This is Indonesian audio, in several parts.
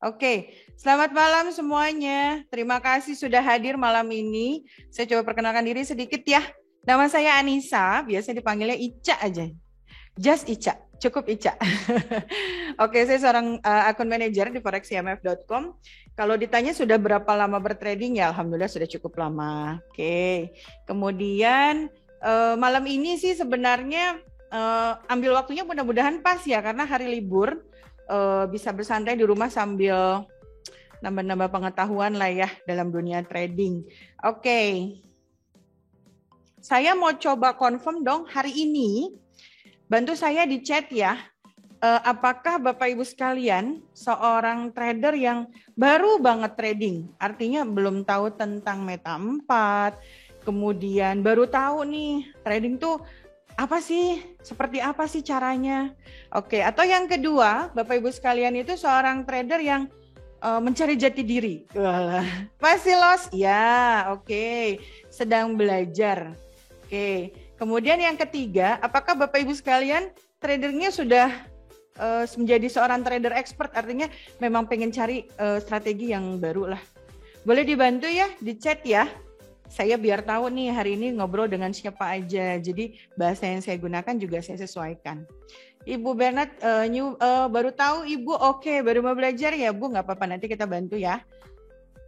Oke, selamat malam semuanya. Terima kasih sudah hadir malam ini. Saya coba perkenalkan diri sedikit ya. Nama saya Anissa, biasa dipanggilnya Ica aja. Just Ica, cukup Ica. Oke, saya seorang akun manajer di forexcmf.com. Kalau ditanya sudah berapa lama bertrading, ya alhamdulillah sudah cukup lama. Oke, kemudian malam ini sih sebenarnya ambil waktunya mudah-mudahan pas ya, karena hari libur. Bisa bersantai di rumah sambil nambah-nambah pengetahuan lah ya dalam dunia trading. Oke. Saya mau coba confirm dong hari ini. Bantu saya di chat ya. Apakah Bapak Ibu sekalian seorang trader yang baru banget trading? Artinya belum tahu tentang Meta 4, kemudian baru tahu nih trading tuh apa sih? Seperti apa sih caranya? Oke, atau yang kedua, Bapak Ibu sekalian itu seorang trader yang mencari jati diri. Masih loss? Ya, oke. Sedang belajar. Oke. Kemudian yang ketiga, apakah Bapak Ibu sekalian tradernya sudah menjadi seorang trader expert? Artinya memang pengen cari strategi yang baru lah. Boleh dibantu ya di chat ya. Saya biar tahu nih hari ini ngobrol dengan siapa aja. Jadi bahasa yang saya gunakan juga saya sesuaikan. Ibu Bernard baru tahu Ibu, oke, baru mau belajar ya Bu, nggak apa-apa, nanti kita bantu ya.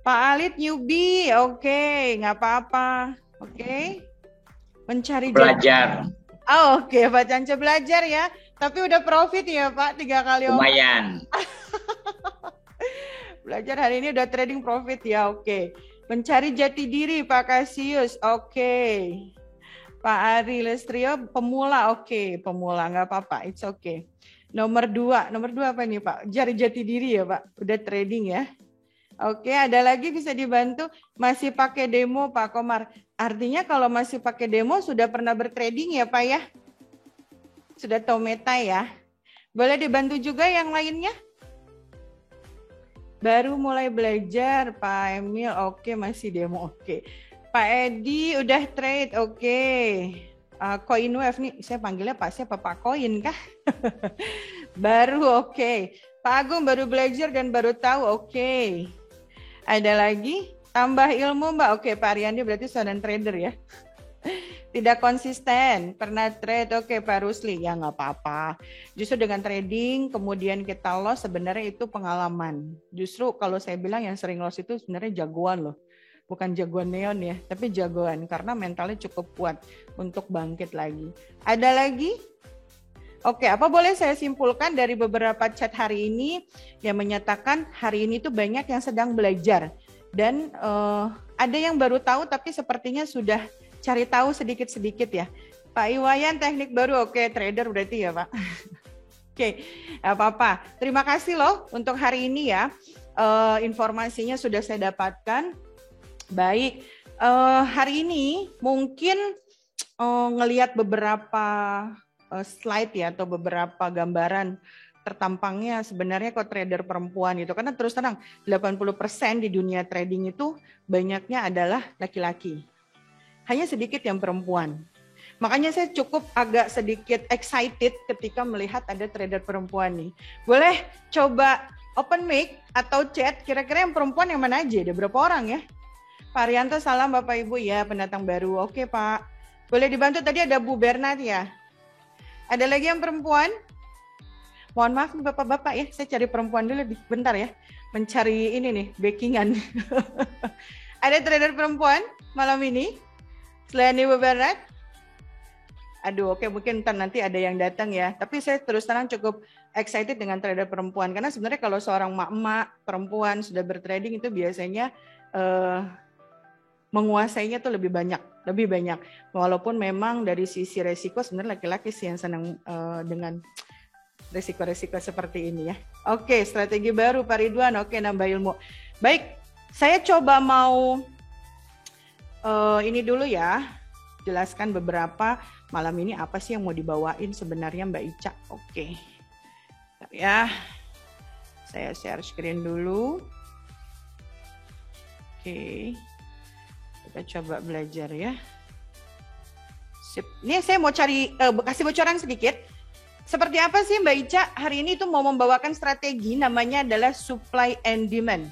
Pak Alit newbie, oke, nggak apa-apa, oke. Mencari belajar. Oke, Pak Canca belajar ya. Tapi udah profit ya Pak, 3 kali. Lumayan. Belajar hari ini udah trading profit ya, oke. Mencari jati diri Pak Kasius, oke. Pak Ari Lestrio, pemula, oke. Pemula, nggak apa-apa, it's okay. Nomor 2 apa nih Pak? Cari jati diri ya Pak, udah trading ya. Oke, ada lagi bisa dibantu? Masih pakai demo Pak Komar. Artinya kalau masih pakai demo sudah pernah bertrading ya Pak ya? Sudah tahu meta ya? Boleh dibantu juga yang lainnya? Baru mulai belajar, Pak Emil, oke, masih demo, oke. Pak Edi udah trade, oke. Koin Wave nih, saya panggilnya Pak siapa? Pak Koin kah? Baru, oke. Pak Agung baru belajar dan baru tahu, oke. Ada lagi? Tambah ilmu Mbak, oke. Pak Ariandi berarti seorang trader ya. Tidak konsisten, pernah trade, oke Pak Rusli, ya nggak apa-apa. Justru dengan trading, kemudian kita loss, sebenarnya itu pengalaman. Justru kalau saya bilang yang sering loss itu sebenarnya jagoan loh. Bukan jagoan neon ya, tapi jagoan, karena mentalnya cukup kuat untuk bangkit lagi. Ada lagi? Oke, apa boleh saya simpulkan dari beberapa chat hari ini yang menyatakan hari ini tuh banyak yang sedang belajar. Dan ada yang baru tahu tapi sepertinya sudah cari tahu sedikit-sedikit ya. Pak Iwayan teknik baru, oke, trader berarti ya Pak. Oke, apa-apa. Terima kasih loh untuk hari ini ya. Informasinya sudah saya dapatkan. Baik, hari ini mungkin ngelihat beberapa slide ya atau beberapa gambaran tertampangnya sebenarnya kok trader perempuan itu, karena terus terang 80% di dunia trading itu banyaknya adalah laki-laki. Hanya sedikit yang perempuan. Makanya saya cukup agak sedikit excited ketika melihat ada trader perempuan nih. Boleh coba open mic atau chat, kira-kira yang perempuan yang mana aja? Ada berapa orang ya? Pak Arianto, salam Bapak Ibu ya, pendatang baru. Oke Pak. Boleh dibantu, tadi ada Bu Bernard ya. Ada lagi yang perempuan? Mohon maaf nih Bapak-Bapak ya, saya cari perempuan dulu bentar ya. Mencari ini nih, backingan. Ada trader perempuan malam ini? Selain Ibu Bernard? Aduh, oke, mungkin nanti ada yang datang ya. Tapi saya terus terang cukup excited dengan trader perempuan. Karena sebenarnya kalau seorang mak-mak perempuan sudah bertrading itu biasanya menguasainya tuh lebih banyak. Walaupun memang dari sisi resiko sebenarnya laki-laki sih yang senang dengan resiko-resiko seperti ini ya. Oke, strategi baru Pak Ridwan. Oke, nambah ilmu. Baik, saya coba mau ini dulu ya, jelaskan beberapa malam ini apa sih yang mau dibawain sebenarnya Mbak Ica. Oke. Bentar ya. Saya share screen dulu. Oke. Kita coba belajar ya. Sip. Ini saya mau cari kasih bocoran sedikit. Seperti apa sih Mbak Ica? Hari ini tuh mau membawakan strategi namanya adalah supply and demand.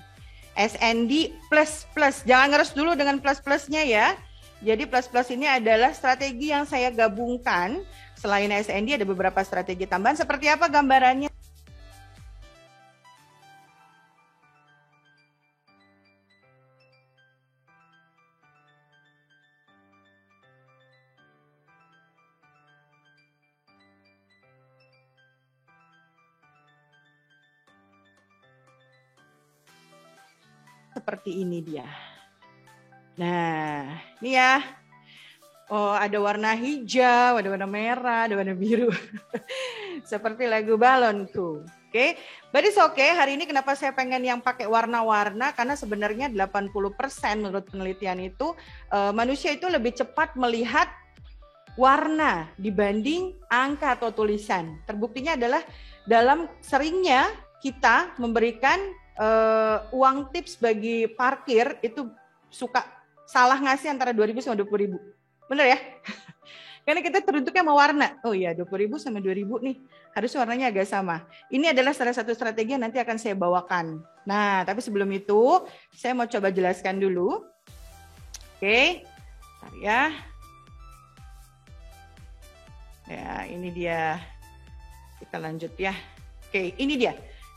SND plus plus. Jangan ngeres dulu dengan plus-plusnya ya. Jadi plus-plus ini adalah strategi yang saya gabungkan. Selain SND ada beberapa strategi tambahan. Seperti apa gambarannya? Seperti ini dia. Nah, ini ya. Oh, ada warna hijau, ada warna merah, ada warna biru. Seperti lagu balonku. Oke, but it's okay. Hari ini kenapa saya pengen yang pakai warna-warna? Karena sebenarnya 80% menurut penelitian itu manusia itu lebih cepat melihat warna dibanding angka atau tulisan. Terbuktinya adalah dalam seringnya kita memberikan uang tips bagi parkir itu suka salah ngasih antara 2.000 sama 20.000. Bener ya? Karena kita teruntuknya sama warna. Oh iya, 20.000 sama 2.000 nih. Harusnya warnanya agak sama. Ini adalah salah satu strategi yang nanti akan saya bawakan. Nah, tapi sebelum itu, saya mau coba jelaskan dulu. Oke. Bentar ya. Ya, ini dia. Kita lanjut ya. Oke, ini dia.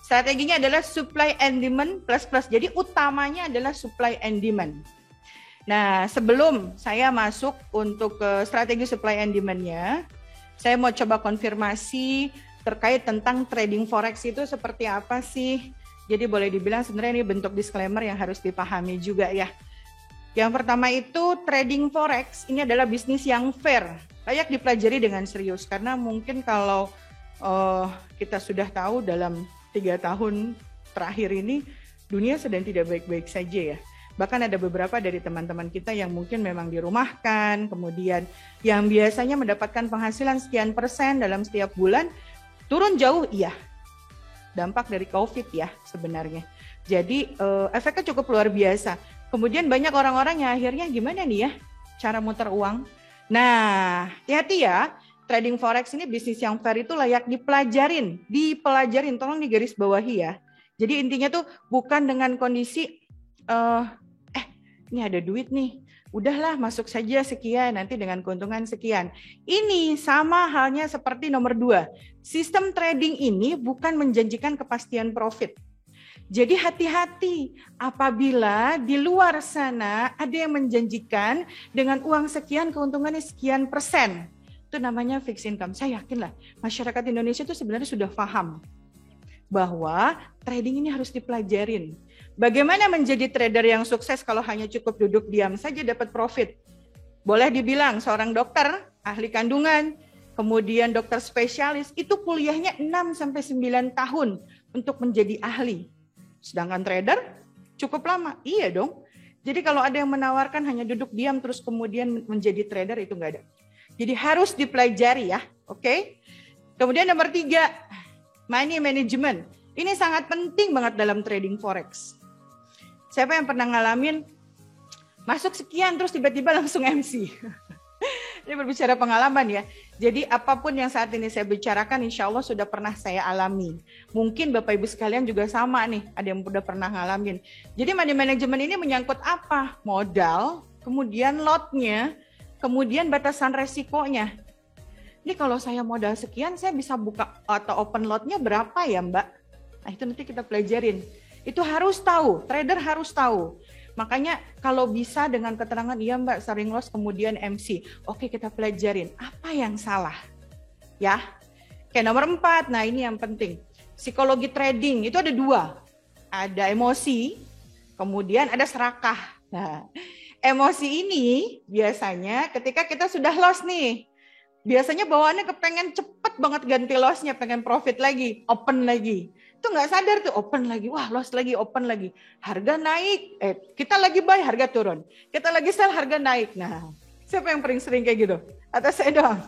Strateginya adalah supply and demand plus plus. Jadi utamanya adalah supply and demand. Nah, sebelum saya masuk untuk strategi supply and demand-nya, saya mau coba konfirmasi terkait tentang trading forex itu seperti apa sih. Jadi boleh dibilang sebenarnya ini bentuk disclaimer yang harus dipahami juga ya. Yang pertama itu trading forex ini adalah bisnis yang fair, layak dipelajari dengan serius. Karena mungkin kalau kita sudah tahu dalam 3 tahun terakhir ini dunia sedang tidak baik-baik saja ya. Bahkan ada beberapa dari teman-teman kita yang mungkin memang dirumahkan, kemudian yang biasanya mendapatkan penghasilan sekian persen dalam setiap bulan, turun jauh, iya. Dampak dari COVID ya sebenarnya. Jadi efeknya cukup luar biasa. Kemudian banyak orang-orang yang akhirnya gimana nih ya cara muter uang. Nah, hati-hati ya. Trading forex ini bisnis yang fair itu layak dipelajarin, tolong digaris bawahi ya. Jadi intinya tuh bukan dengan kondisi ini ada duit nih, udahlah masuk saja sekian, nanti dengan keuntungan sekian. Ini sama halnya seperti nomor 2. Sistem trading ini bukan menjanjikan kepastian profit. Jadi hati-hati apabila di luar sana ada yang menjanjikan dengan uang sekian keuntungannya sekian persen. Itu namanya fixed income. Saya yakin lah masyarakat Indonesia itu sebenarnya sudah paham bahwa trading ini harus dipelajarin. Bagaimana menjadi trader yang sukses kalau hanya cukup duduk diam saja dapat profit? Boleh dibilang seorang dokter, ahli kandungan, kemudian dokter spesialis, itu kuliahnya 6-9 tahun untuk menjadi ahli. Sedangkan trader cukup lama. Iya dong. Jadi kalau ada yang menawarkan hanya duduk diam terus kemudian menjadi trader, itu nggak ada. Jadi harus dipelajari ya. Oke. Kemudian nomor 3, money management. Ini sangat penting banget dalam trading forex. Siapa yang pernah ngalamin masuk sekian terus tiba-tiba langsung MC? Ini berbicara pengalaman ya. Jadi apapun yang saat ini saya bicarakan insya Allah sudah pernah saya alami. Mungkin Bapak Ibu sekalian juga sama nih, ada yang udah pernah ngalamin. Jadi money management ini menyangkut apa? Modal, kemudian lotnya, kemudian batasan resikonya. Ini kalau saya modal sekian, saya bisa buka atau open lotnya berapa ya Mbak? Nah itu nanti kita pelajarin. Itu harus tahu, trader harus tahu. Makanya kalau bisa dengan keterangan, iya Mbak sering loss kemudian MC. Oke kita pelajarin, apa yang salah? Ya, oke nomor 4, nah ini yang penting. Psikologi trading, itu ada 2. Ada emosi, kemudian ada serakah. Nah, emosi ini biasanya ketika kita sudah loss nih, biasanya bawaannya kepengen cepet banget ganti lossnya, pengen profit lagi, open lagi. Itu nggak sadar tuh, open lagi, wah loss lagi, open lagi. Harga naik, kita lagi buy, harga turun. Kita lagi sell, harga naik. Nah, siapa yang paling sering kayak gitu? Atau saya doang?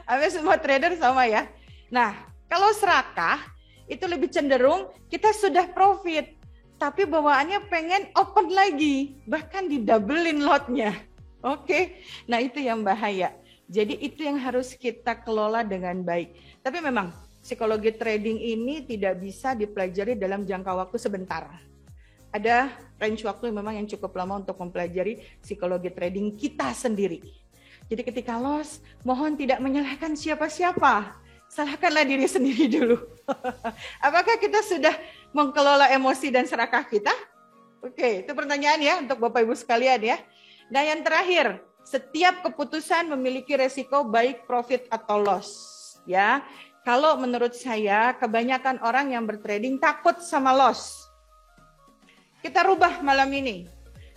Hampir semua trader sama ya. Nah, kalau serakah, itu lebih cenderung kita sudah profit. Tapi bawaannya pengen open lagi, bahkan didoublein lotnya. Oke, nah itu yang bahaya. Jadi itu yang harus kita kelola dengan baik. Tapi memang psikologi trading ini tidak bisa dipelajari dalam jangka waktu sebentar. Ada range waktu memang yang cukup lama untuk mempelajari psikologi trading kita sendiri. Jadi ketika loss, mohon tidak menyalahkan siapa-siapa. Salahkanlah diri sendiri dulu. Apakah kita sudah mengelola emosi dan serakah kita? Oke, itu pertanyaan ya untuk Bapak Ibu sekalian ya. Nah yang terakhir, setiap keputusan memiliki resiko baik profit atau loss. Ya, kalau menurut saya kebanyakan orang yang bertrading takut sama loss. Kita rubah malam ini.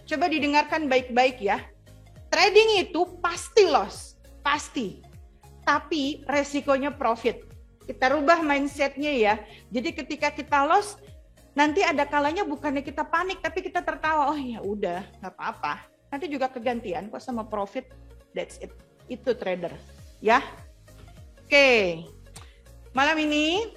Coba didengarkan baik-baik ya. Trading itu pasti loss, pasti. Tapi resikonya profit. Kita rubah mindsetnya ya. Jadi ketika kita loss, nanti ada kalanya bukannya kita panik, tapi kita tertawa. Oh ya udah, nggak apa-apa. Nanti juga kegantian kok sama profit. That's it. Itu trader. Ya. Oke. Malam ini,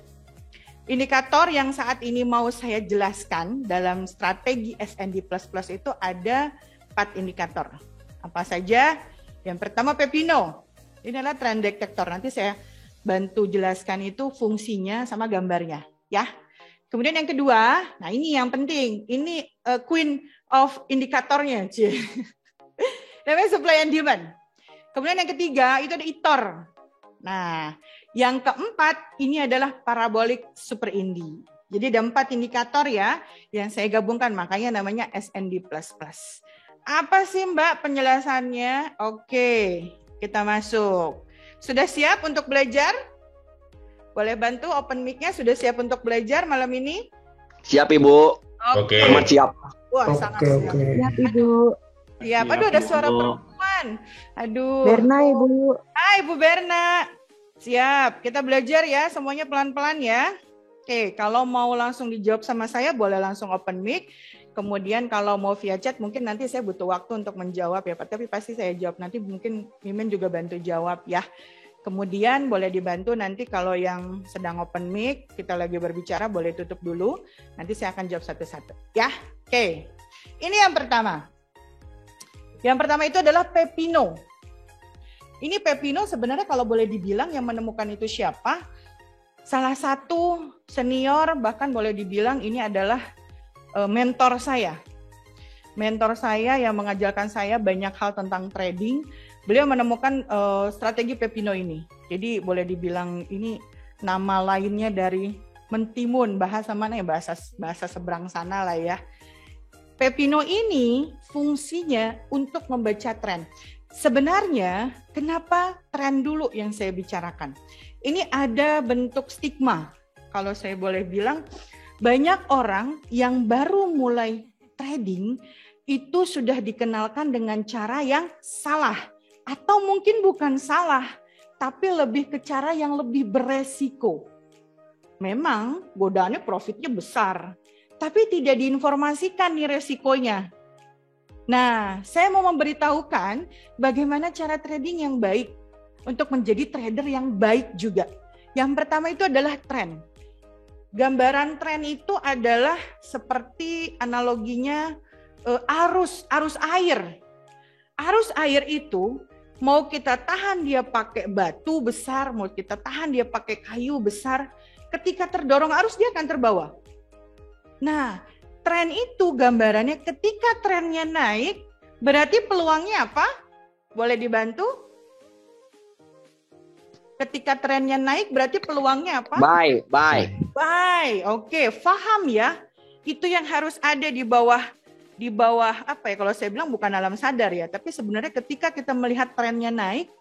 indikator yang saat ini mau saya jelaskan dalam strategi SND++ itu ada 4 indikator. Apa saja? Yang pertama Pepino. Ini adalah trend detector. Nanti saya bantu jelaskan itu fungsinya sama gambarnya. Ya. Kemudian yang kedua, nah ini yang penting. Ini queen of indikatornya. Namanya supply and demand. Kemudian yang ketiga itu ada ITOR. Nah, yang keempat ini adalah parabolic super indi. Jadi ada 4 indikator ya yang saya gabungkan, makanya namanya SND++. Apa sih Mbak penjelasannya? Oke, kita masuk. Sudah siap untuk belajar? Boleh bantu open mic-nya, sudah siap untuk belajar malam ini? Siap Ibu. Oke. Amat siap. Wah, sangat siap. Siap Ibu. Siap. Aduh, ada suara perempuan. Aduh. Berna Ibu. Hai Ibu Berna. Siap. Kita belajar ya, semuanya pelan-pelan ya. Oke, kalau mau langsung dijawab sama saya boleh langsung open mic. Kemudian kalau mau via chat mungkin nanti saya butuh waktu untuk menjawab ya Pak. Tapi pasti saya jawab nanti, mungkin Mimin juga bantu jawab ya. Kemudian boleh dibantu nanti kalau yang sedang open mic, kita lagi berbicara boleh tutup dulu. Nanti saya akan jawab satu-satu. Ya, oke. Ini yang pertama. Yang pertama itu adalah Pepino. Ini Pepino sebenarnya kalau boleh dibilang yang menemukan itu siapa? Salah satu senior, bahkan boleh dibilang ini adalah mentor saya. Mentor saya yang mengajarkan saya banyak hal tentang trading. Beliau menemukan strategi Pepino ini. Jadi boleh dibilang ini nama lainnya dari mentimun, bahasa mana ya, bahasa seberang sana lah ya. Pepino ini fungsinya untuk membaca tren. Sebenarnya kenapa tren dulu yang saya bicarakan? Ini ada bentuk stigma. Kalau saya boleh bilang, banyak orang yang baru mulai trading itu sudah dikenalkan dengan cara yang salah. Atau mungkin bukan salah, tapi lebih ke cara yang lebih beresiko. Memang godaannya profitnya besar, tapi tidak diinformasikan nih resikonya. Nah, saya mau memberitahukan bagaimana cara trading yang baik untuk menjadi trader yang baik juga. Yang pertama itu adalah tren. Gambaran tren itu adalah seperti analoginya arus air. Arus air itu mau kita tahan dia pakai batu besar, mau kita tahan dia pakai kayu besar, ketika terdorong arus dia akan terbawa. Nah, tren itu gambarannya ketika trennya naik, berarti peluangnya apa? Boleh dibantu? Ketika trennya naik, berarti peluangnya apa? Buy. Buy, oke, paham ya. Itu yang harus ada di bawah apa ya, kalau saya bilang bukan alam sadar ya, tapi sebenarnya ketika kita melihat trennya naik,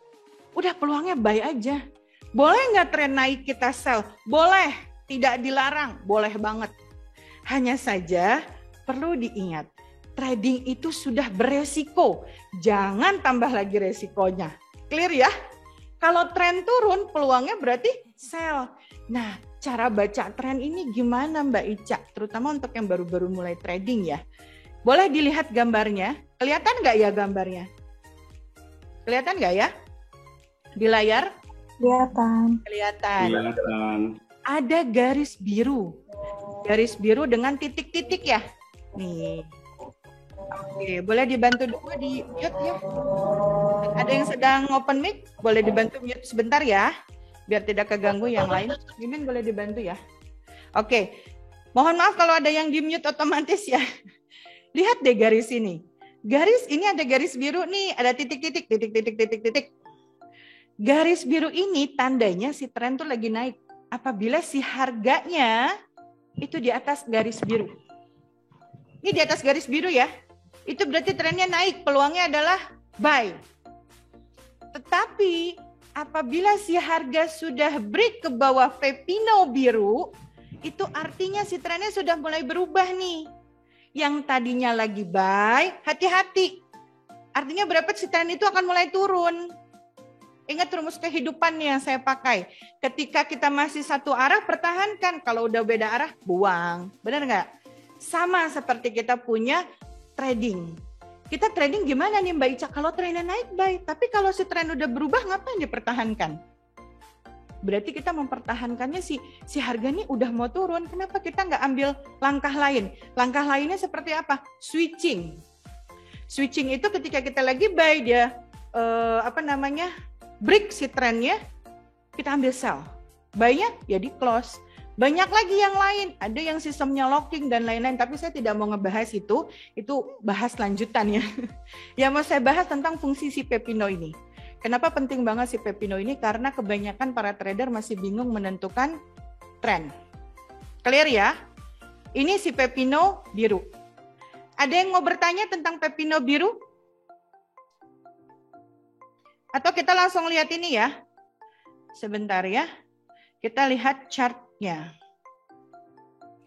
udah peluangnya buy aja. Boleh nggak tren naik kita sell? Boleh, tidak dilarang, boleh banget. Hanya saja perlu diingat, trading itu sudah beresiko, jangan tambah lagi resikonya. Clear ya? Kalau tren turun, peluangnya berarti sell. Nah, cara baca tren ini gimana Mbak Ica? Terutama untuk yang baru-baru mulai trading ya. Boleh dilihat gambarnya. Kelihatan nggak ya gambarnya? Kelihatan nggak ya? Di layar? Kelihatan. Ada garis biru. Garis biru dengan titik-titik ya. Nih. Oke, boleh dibantu dulu di mute ya. Ada yang sedang open mic? Boleh dibantu mute sebentar ya, biar tidak keganggu yang lain. Mimin boleh dibantu ya? Oke, mohon maaf kalau ada yang di mute otomatis ya. Lihat deh garis ini. Garis ini ada garis biru nih, ada titik-titik, titik-titik. Garis biru ini tandanya si tren tuh lagi naik. Apabila si harganya itu di atas garis biru. Ini di atas garis biru ya. Itu berarti trennya naik, peluangnya adalah buy. Tetapi apabila si harga sudah break ke bawah Pepino biru, itu artinya si trennya sudah mulai berubah nih. Yang tadinya lagi buy, hati-hati. Artinya berapa si tren itu akan mulai turun. Ingat rumus kehidupan yang saya pakai. Ketika kita masih satu arah, pertahankan. Kalau udah beda arah, buang. Benar nggak? Sama seperti kita punya trading. Kita trading gimana nih Mbak Ica? Kalau trennya naik, baik. Tapi kalau si tren udah berubah, ngapain dipertahankan? Berarti kita mempertahankannya si harga ini udah mau turun. Kenapa kita nggak ambil langkah lain? Langkah lainnya seperti apa? Switching. Switching itu ketika kita lagi buy, dia break si trennya, kita ambil sell. Buy-nya ya di close. Banyak lagi yang lain, ada yang sistemnya locking dan lain-lain, tapi saya tidak mau ngebahas itu bahas lanjutan ya. Yang mau saya bahas tentang fungsi si Pepino ini. Kenapa penting banget si Pepino ini? Karena kebanyakan para trader masih bingung menentukan tren. Clear ya? Ini si Pepino biru. Ada yang mau bertanya tentang Pepino biru? Atau kita langsung lihat ini ya? Sebentar ya. Kita lihat chartnya.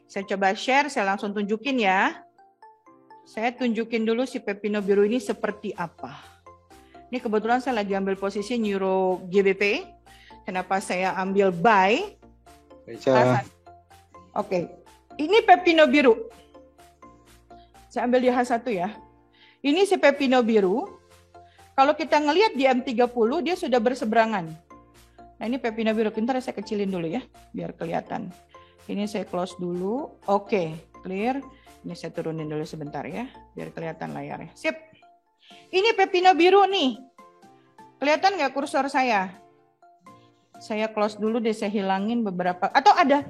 Saya coba share, saya langsung tunjukin ya. Saya tunjukin dulu si Pepino biru ini seperti apa. Ini kebetulan saya lagi ambil posisi Euro GBP. Kenapa saya ambil buy? Oke, ini Pepino biru. Saya ambil di H1 ya. Ini si Pepino biru. Kalau kita ngelihat di M30, dia sudah berseberangan. Nah ini Pepino biru, bentar saya kecilin dulu ya, biar kelihatan. Ini saya close dulu, oke, clear. Ini saya turunin dulu sebentar ya, biar kelihatan layarnya. Sip. Ini Pepino biru nih. Kelihatan nggak kursor saya? Saya close dulu deh, saya hilangin beberapa. Atau ada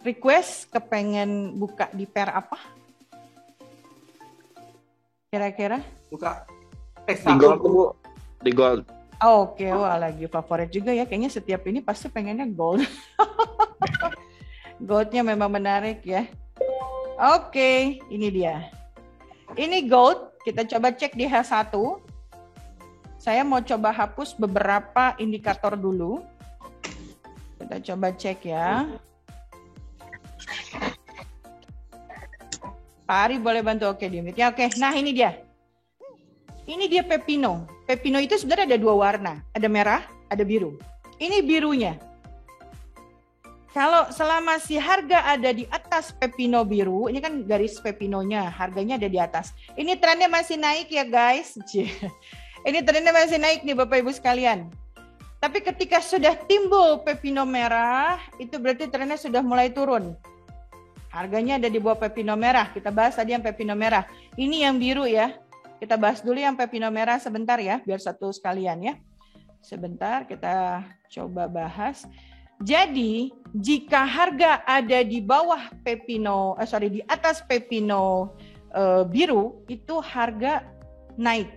request kepengen buka di pair apa? Kira-kira? Buka. Di gold, Bu. Di gold. Oke, wah lagi favorit juga ya. Kayaknya setiap ini pasti pengennya gold. Goldnya memang menarik ya. Oke, ini dia. Ini gold, kita coba cek di H1. Saya mau coba hapus beberapa indikator dulu. Kita coba cek ya. Pak Ari boleh bantu? Oke, di mute ya. Oke, nah ini dia. Ini dia Pepino. Pepino itu sebenarnya ada dua warna. Ada merah, ada biru. Ini birunya. Kalau selama si harga ada di atas Pepino biru, ini kan garis Pepinonya, harganya ada di atas. Ini trennya masih naik ya guys. Ini trennya masih naik nih Bapak Ibu sekalian. Tapi ketika sudah timbul Pepino merah, itu berarti trennya sudah mulai turun. Harganya ada di bawah Pepino merah. Kita bahas tadi yang Pepino merah. Ini yang biru ya. Kita bahas dulu yang Pepino merah sebentar ya, biar satu sekalian ya. Sebentar kita coba bahas. Jadi, jika harga ada di bawah Pepino, di atas Pepino biru, itu harga naik.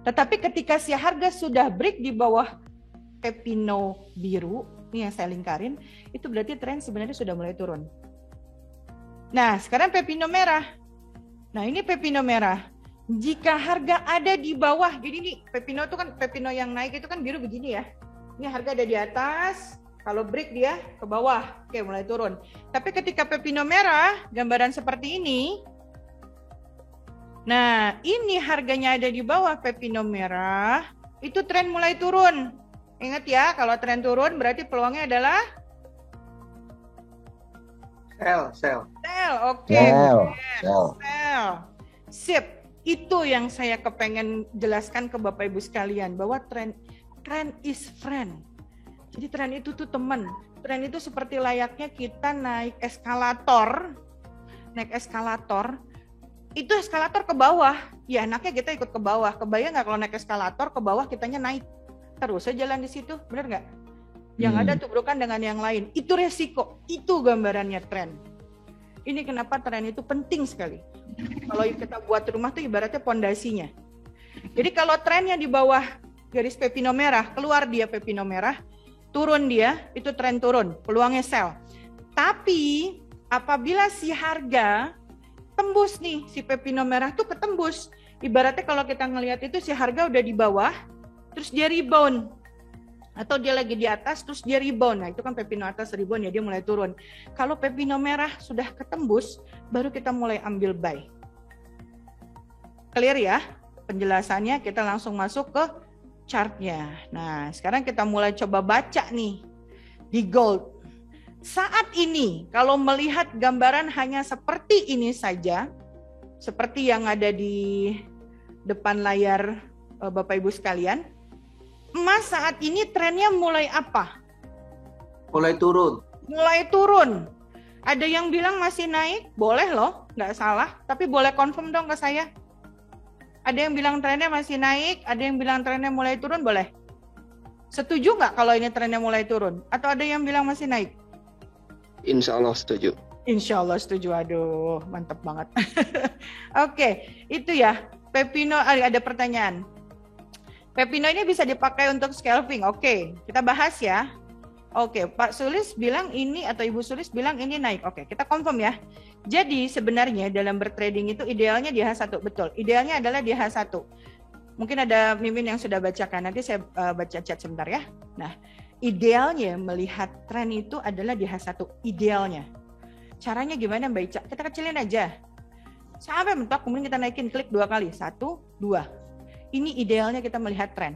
Tetapi ketika si harga sudah break di bawah Pepino biru, ini yang saya lingkarin, itu berarti tren sebenarnya sudah mulai turun. Nah, sekarang Pepino merah. Nah, ini Pepino merah. Jika harga ada di bawah, jadi ini Pepino itu kan Pepino yang naik itu kan biru begini ya. Ini harga ada di atas, kalau break dia ke bawah, oke mulai turun. Tapi ketika Pepino merah, gambaran seperti ini. Nah, ini harganya ada di bawah Pepino merah, itu tren mulai turun. Ingat ya, kalau tren turun berarti peluangnya adalah sell. Oke. Sell. Sip. Itu yang saya kepengen jelaskan ke Bapak Ibu sekalian, bahwa tren is friend. Jadi tren itu tuh teman. Tren itu seperti layaknya kita naik eskalator. itu eskalator ke bawah. Ya enaknya kita ikut ke bawah. Kebayang nggak kalau naik eskalator ke bawah kitanya naik terus aja jalan di situ, benar nggak? Yang ada tubrukan dengan yang lain. Itu resiko. Itu gambarannya tren. Ini kenapa tren itu penting sekali. Kalau kita buat rumah tuh ibaratnya pondasinya. Jadi kalau trennya di bawah garis pepino merah, keluar dia pepino merah, turun dia, itu tren turun, peluangnya sell. Tapi apabila si harga tembus nih, si pepino merah tuh ketembus. Ibaratnya kalau kita ngelihat itu si harga udah di bawah, terus dia rebound. Atau dia lagi di atas, terus dia rebound. Nah itu kan pepino atas rebound ya, dia mulai turun. Kalau pepino merah sudah ketembus, baru kita mulai ambil buy. Clear ya? Penjelasannya kita langsung masuk ke chartnya. Nah sekarang kita mulai coba baca nih di gold. Saat ini kalau melihat gambaran hanya seperti ini saja, seperti yang ada di depan layar Bapak Ibu sekalian, emas saat ini trennya mulai apa? Mulai turun. Mulai turun. Ada yang bilang masih naik, boleh loh, nggak salah. Tapi boleh confirm dong ke saya. Ada yang bilang trennya masih naik, ada yang bilang trennya mulai turun, boleh. Setuju nggak kalau ini trennya mulai turun? Atau ada yang bilang masih naik? Insya Allah setuju. Insya Allah setuju. Aduh, mantap banget. Oke, itu ya. Pepino, ada pertanyaan. Pepino ini bisa dipakai untuk scalping. Oke, kita bahas ya. Oke, Pak Sulis bilang ini atau Ibu Sulis bilang ini naik. Oke, kita confirm ya. Jadi sebenarnya dalam bertrading itu idealnya di H1. Betul, idealnya adalah di H1. Mungkin ada Mimin yang sudah bacakan. Nanti saya baca chat sebentar ya. Nah, idealnya melihat tren itu adalah di H1. Idealnya. Caranya gimana Mbak Ica? Kita kecilin aja. Sampai mentok, kemudian kita naikin, klik 2 kali. 1, 2. Ini idealnya kita melihat tren.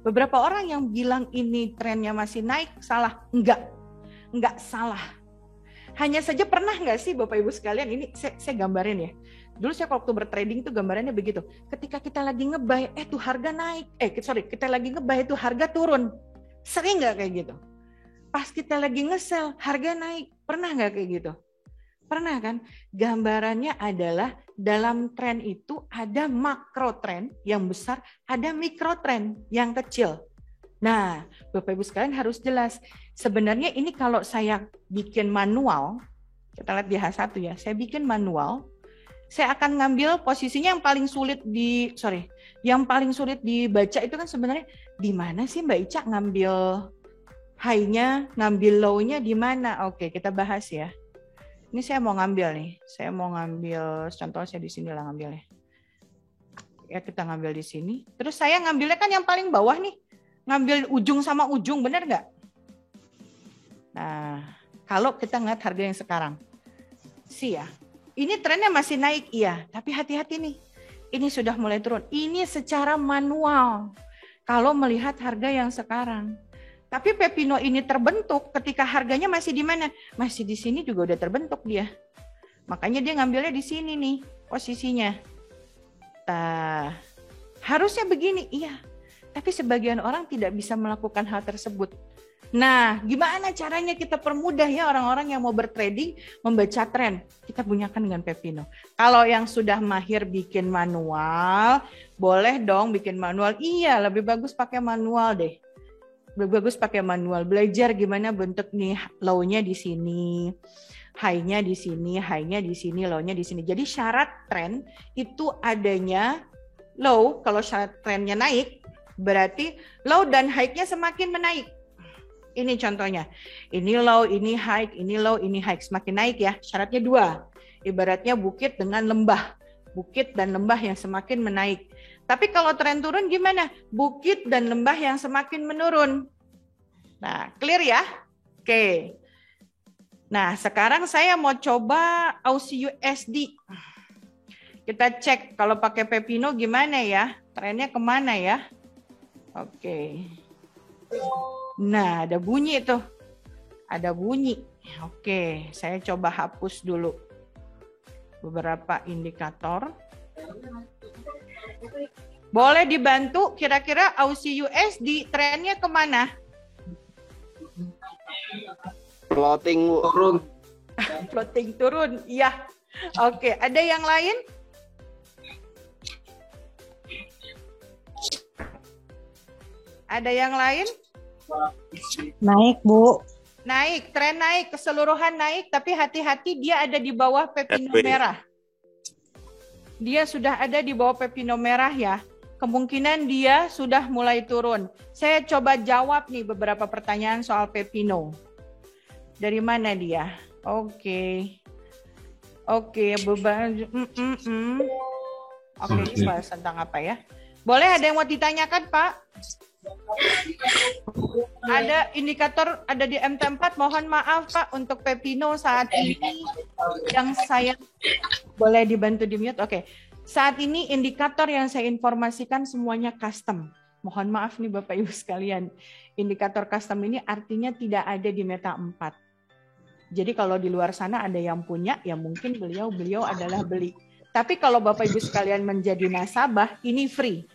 Beberapa orang yang bilang ini trennya masih naik, salah. Enggak salah. Hanya saja pernah nggak sih Bapak Ibu sekalian, ini saya gambarin ya. Dulu saya waktu bertrading tuh gambarannya begitu. Ketika kita lagi nge-buy, tuh harga naik. Kita lagi nge-buy, tuh harga turun. Sering nggak kayak gitu? Pas kita lagi nge-sell, harga naik. Pernah nggak kayak gitu? Pernah kan? Gambarannya adalah dalam tren itu ada makro tren yang besar, ada mikro tren yang kecil. Nah, Bapak Ibu sekalian harus jelas. Sebenarnya ini kalau saya bikin manual, kita lihat di H1 ya, saya bikin manual, saya akan ngambil posisinya yang paling sulit dibaca itu kan sebenarnya di mana sih Mbak Ica ngambil high-nya, ngambil low-nya di mana? Oke, kita bahas ya. Ini saya mau ngambil nih. Saya mau ngambil, contoh saya di sini lah ngambilnya. Ya kita ngambil di sini. Terus saya ngambilnya kan yang paling bawah nih. Ngambil ujung sama ujung, benar nggak? Nah, kalau kita ngeliat harga yang sekarang. Ya. Ini trennya masih naik, iya. Tapi hati-hati nih. Ini sudah mulai turun. Ini secara manual. Kalau melihat harga yang sekarang. Tapi pepino ini terbentuk ketika harganya masih di mana? Masih di sini juga udah terbentuk dia. Makanya dia ngambilnya di sini nih posisinya. Harusnya begini, iya. Tapi sebagian orang tidak bisa melakukan hal tersebut. Nah, gimana caranya kita permudah ya orang-orang yang mau bertrading, membaca tren? Kita gunakan dengan pepino. Kalau yang sudah mahir bikin manual, boleh dong bikin manual. Iya, lebih bagus pakai manual deh. Bagus pakai manual, belajar gimana bentuk nih low-nya di sini, high-nya di sini, high-nya di sini, low-nya di sini. Jadi syarat tren itu adanya low. Kalau syarat trennya naik, berarti low dan high-nya semakin menaik. Ini contohnya, ini low, ini high, ini low, ini high, semakin naik ya. Syaratnya 2, ibaratnya bukit dengan lembah, bukit dan lembah yang semakin menaik. Tapi kalau tren turun gimana? Bukit dan lembah yang semakin menurun. Nah, clear ya? Oke. Nah, sekarang saya mau coba Aussie USD. Kita cek kalau pakai pepino gimana ya? Trennya kemana ya? Oke. Nah, ada bunyi tuh. Ada bunyi. Oke, saya coba hapus dulu beberapa indikator. Boleh dibantu kira-kira Aussie USD trennya kemana? Floating Turun. Floating turun, iya. Oke, ada yang lain? Ada yang lain? Naik, Bu. Naik, tren naik, keseluruhan naik, tapi hati-hati dia ada di bawah pepino merah. Dia sudah ada di bawah pepino merah ya. Kemungkinan dia sudah mulai turun. Saya coba jawab nih beberapa pertanyaan soal pepino. Dari mana dia? Oke, beban. Oke, ini bahas tentang apa ya? Boleh ada yang mau ditanyakan, Pak? Ada indikator ada di MT4. Mohon maaf, Pak, untuk pepino saat ini yang saya boleh dibantu di mute. Oke. Saat ini indikator yang saya informasikan semuanya custom. Mohon maaf nih Bapak Ibu sekalian. Indikator custom ini artinya tidak ada di Meta 4. Jadi kalau di luar sana ada yang punya, ya mungkin beliau adalah beli. Tapi kalau Bapak Ibu sekalian menjadi nasabah, ini free.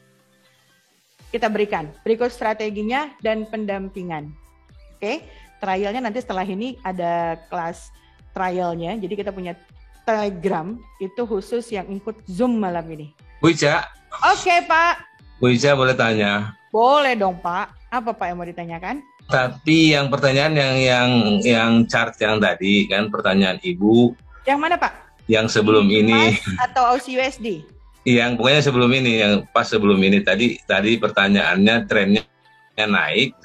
Kita berikan. Berikut strateginya dan pendampingan. Oke, trialnya nanti setelah ini ada kelas trialnya. Jadi kita punya Telegram itu khusus yang ikut Zoom malam ini. Bu Ica. Oke, Pak. Bu Ica boleh tanya? Boleh dong, Pak. Apa Pak yang mau ditanyakan? Tapi yang pertanyaan yang chart yang tadi kan pertanyaan Ibu. Yang mana, Pak? Yang sebelum ini atau Aussie USD? Yang pokoknya sebelum ini, yang pas sebelum ini tadi pertanyaannya trennya naik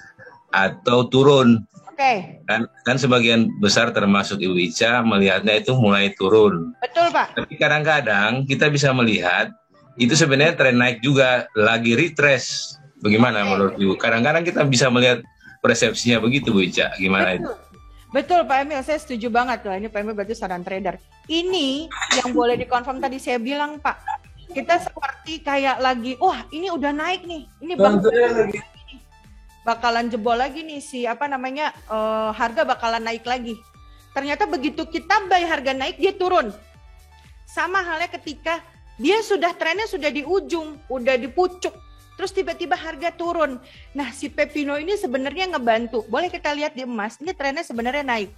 atau turun. Oke. Kan sebagian besar termasuk Ibu Ica melihatnya itu mulai turun. Betul, Pak. Tapi kadang-kadang kita bisa melihat itu sebenarnya tren naik juga, lagi retrace. Bagaimana menurut Ibu? Kadang-kadang kita bisa melihat persepsinya begitu, Bu Ica. Gimana itu? Betul, Pak Emil. Saya setuju banget loh. Ini Pak Emil berarti saran trader. Ini yang boleh dikonfirm tadi saya bilang, Pak. Kita seperti kayak lagi, wah ini udah naik nih. Ini bakalan jebol lagi nih harga bakalan naik lagi. Ternyata begitu kita buy harga naik dia turun. Sama halnya ketika dia trennya sudah di ujung, udah di pucuk, terus tiba-tiba harga turun. Nah si pepino ini sebenarnya ngebantu. Boleh kita lihat di emas, ini trennya sebenarnya naik.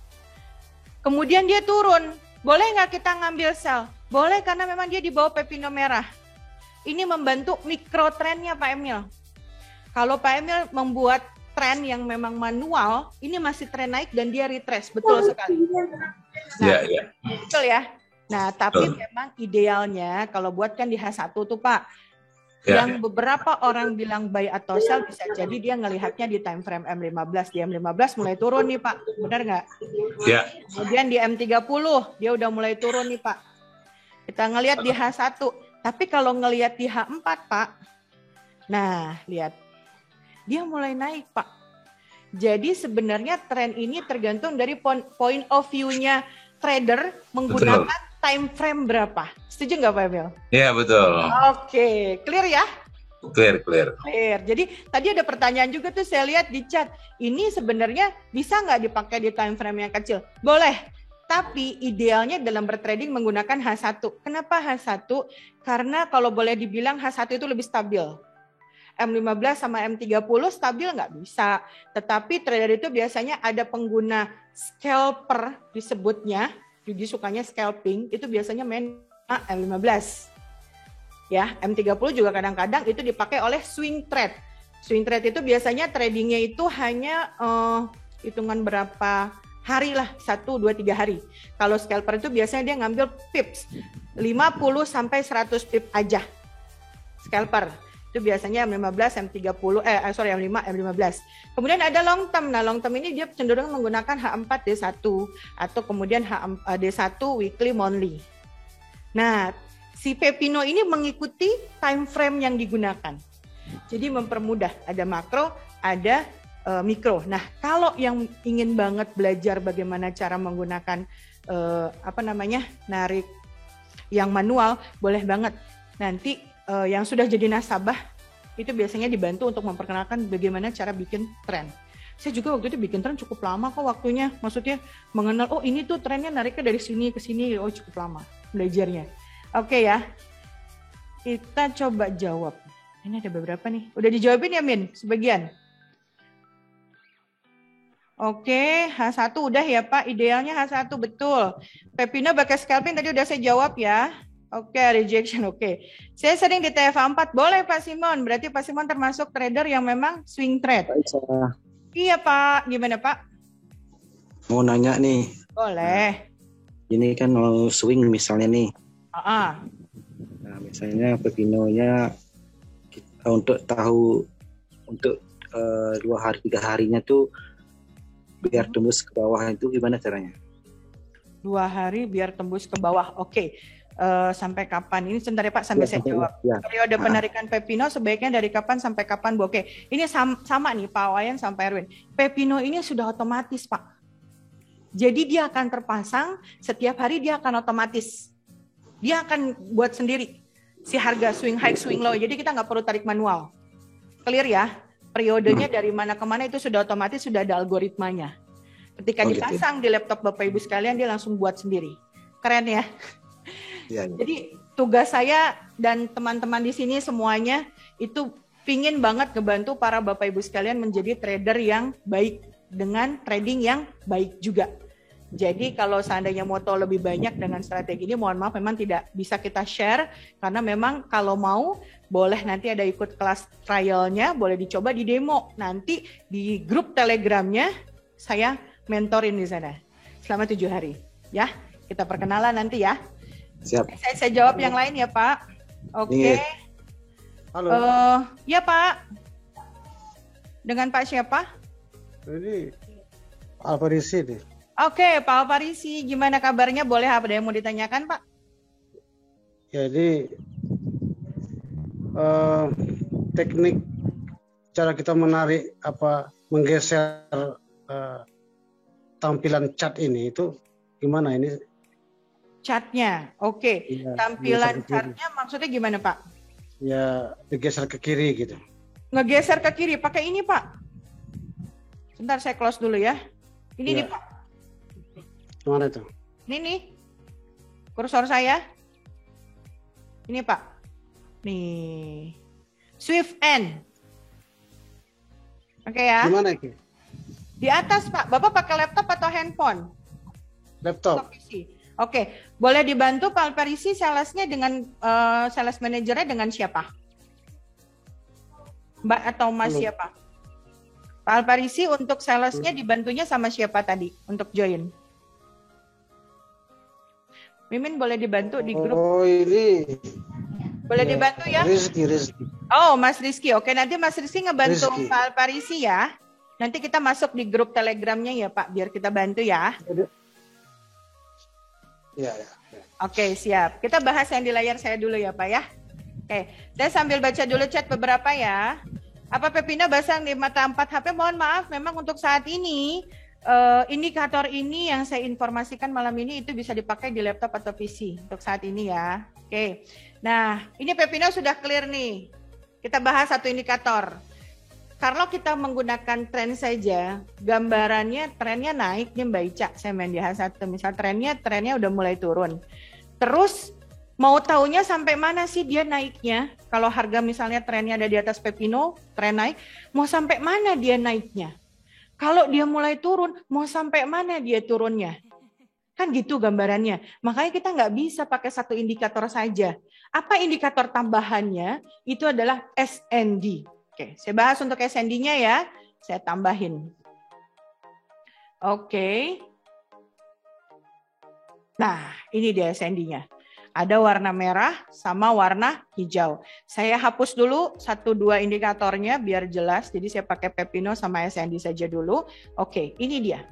Kemudian dia turun, boleh nggak kita ngambil sell? Boleh karena memang dia di bawah pepino merah. Ini membantu mikro trennya Pak Emil. Kalau Pak Emil membuat tren yang memang manual, ini masih tren naik dan dia retrace, betul sekali. Nah, betul ya. Nah, tapi memang idealnya kalau buatkan di H1 tuh Pak, yang beberapa orang bilang buy atau sell bisa jadi dia ngelihatnya di time frame M15. Di M15 mulai turun nih Pak, benar nggak? Ya. Kemudian di M30 dia udah mulai turun nih Pak. Kita ngelihat di H1, tapi kalau ngelihat di H4 Pak, nah lihat. Dia mulai naik, Pak. Jadi sebenarnya tren ini tergantung dari point of view-nya trader menggunakan time frame berapa. Setuju nggak Pak Emil? Iya, betul. Oke, clear ya? Clear. Jadi tadi ada pertanyaan juga tuh saya lihat di chat. Ini sebenarnya bisa nggak dipakai di time frame yang kecil? Boleh. Tapi idealnya dalam bertrading menggunakan H1. Kenapa H1? Karena kalau boleh dibilang H1 itu lebih stabil. M15 sama M30 stabil nggak bisa. Tetapi trader itu biasanya ada pengguna scalper disebutnya. Jadi sukanya scalping, itu biasanya main M15. Ya, M30 juga kadang-kadang itu dipakai oleh swing trade. Swing trade itu biasanya tradingnya itu hanya hitungan berapa hari lah, 1, 2, 3 hari. Kalau scalper itu biasanya dia ngambil pips, 50 sampai 100 pip aja. Scalper. Itu biasanya M15, M30, M5, M15. Kemudian ada long term. Nah, long term ini dia cenderung menggunakan H4, D1 atau kemudian D1 weekly monthly. Nah, si pepino ini mengikuti time frame yang digunakan. Jadi mempermudah, ada makro, ada mikro. Nah, kalau yang ingin banget belajar bagaimana cara menggunakan narik yang manual, boleh banget. Nanti yang sudah jadi nasabah itu biasanya dibantu untuk memperkenalkan bagaimana cara bikin tren. Saya juga waktu itu bikin tren cukup lama kok waktunya. Maksudnya mengenal, oh ini tuh trennya nariknya dari sini ke sini, oh cukup lama belajarnya. Oke ya, kita coba jawab. Ini ada beberapa nih. Udah dijawabin ya Min, sebagian? Oke, H1 udah ya Pak, idealnya H1 betul. Pepino pakai scalping tadi udah saya jawab ya. Oke, rejection oke. Saya sering di TFA4, boleh Pak Simon, berarti Pak Simon termasuk trader yang memang swing trade. Iya Pak, gimana Pak? Mau nanya nih, Boleh. ini kan mau swing misalnya nih. Nah, misalnya pepinonya untuk tahu untuk 2 hari 3 harinya tuh biar tembus ke bawah itu gimana caranya? 2 hari biar tembus ke bawah. Oke. Sampai kapan? Ini sebentar ya Pak, sampai saya jawab. Ya. Periode penarikan Pepino sebaiknya dari kapan sampai kapan Bu? Oke. Ini sama nih Pak Wayan sampai Erwin. Pepino ini sudah otomatis Pak. Jadi dia akan terpasang setiap hari, dia akan otomatis. Dia akan buat sendiri si harga swing high swing low. Jadi kita nggak perlu tarik manual. Clear ya? Periodenya dari mana ke mana itu sudah otomatis, sudah ada algoritmanya. Ketika dipasang di laptop Bapak Ibu sekalian, dia langsung buat sendiri. Keren ya? Ya. Jadi tugas saya dan teman-teman di sini semuanya itu pingin banget ngebantu para Bapak Ibu sekalian menjadi trader yang baik dengan trading yang baik juga. Jadi kalau seandainya mau tahu lebih banyak dengan strategi ini, mohon maaf memang tidak bisa kita share karena memang kalau mau boleh nanti ada ikut kelas trialnya, boleh dicoba di demo. Nanti di grup Telegramnya saya mentorin di sana selama 7 hari. Ya, kita perkenalan nanti ya. Siap. Saya jawab yang lain ya Pak. Oke. Halo. Ya Pak. Dengan Pak siapa? Ini Alfarisi nih. Oke, Pak Alfarisi, gimana kabarnya? Boleh apa yang mau ditanyakan Pak? Jadi teknik cara kita menarik menggeser tampilan cat ini itu gimana ini? Catnya, oke. Ya, Tampilan catnya maksudnya gimana Pak? Ya digeser ke kiri gitu. Ngegeser ke kiri, pakai ini Pak. Sebentar saya close dulu ya. Ini Ya. nih Pak. Mana itu? Ini nih. Kursor saya. Ini Pak. Nih. Swift N. Oke ya. Gimana itu? Di atas Pak. Bapak pakai laptop atau handphone? Laptop. Oke, boleh dibantu Pak Alfarisi salesnya dengan sales manajernya dengan siapa? Mbak atau Mas Halo. siapa? Pak Alfarisi untuk salesnya dibantunya sama siapa tadi untuk join? Mimin boleh dibantu di grup? Oh ini. Boleh dibantu ya? Rizky. Oh, Mas Rizky. Oke, nanti Mas Rizky ngebantu Rizky. Pak Alfarisi ya. Nanti kita masuk di grup Telegramnya ya Pak, biar kita bantu ya. Ya. Oke, siap. Kita bahas yang di layar saya dulu ya Pak ya. Oke, saya sambil baca dulu chat beberapa ya. Apa Pepino basang di mata 4 HP? Mohon maaf, memang untuk saat ini indikator ini yang saya informasikan malam ini itu bisa dipakai di laptop atau PC untuk saat ini ya. Oke, nah ini Pepino sudah clear nih. Kita bahas satu indikator. Kalau kita menggunakan tren saja, gambarannya trennya naik nih Mbak Ica, saya main di H1, misal trennya udah mulai turun. Terus mau taunya sampai mana sih dia naiknya? Kalau harga misalnya trennya ada di atas Pepino, tren naik, mau sampai mana dia naiknya? Kalau dia mulai turun, mau sampai mana dia turunnya? Kan gitu gambarannya. Makanya kita nggak bisa pakai satu indikator saja. Apa indikator tambahannya? Itu adalah SND. Oke, saya bahas untuk SND-nya ya. Saya tambahin. Oke. Nah, ini dia SND-nya. Ada warna merah sama warna hijau. Saya hapus dulu 1-2 indikatornya biar jelas. Jadi saya pakai Pepino sama SND saja dulu. Oke, ini dia.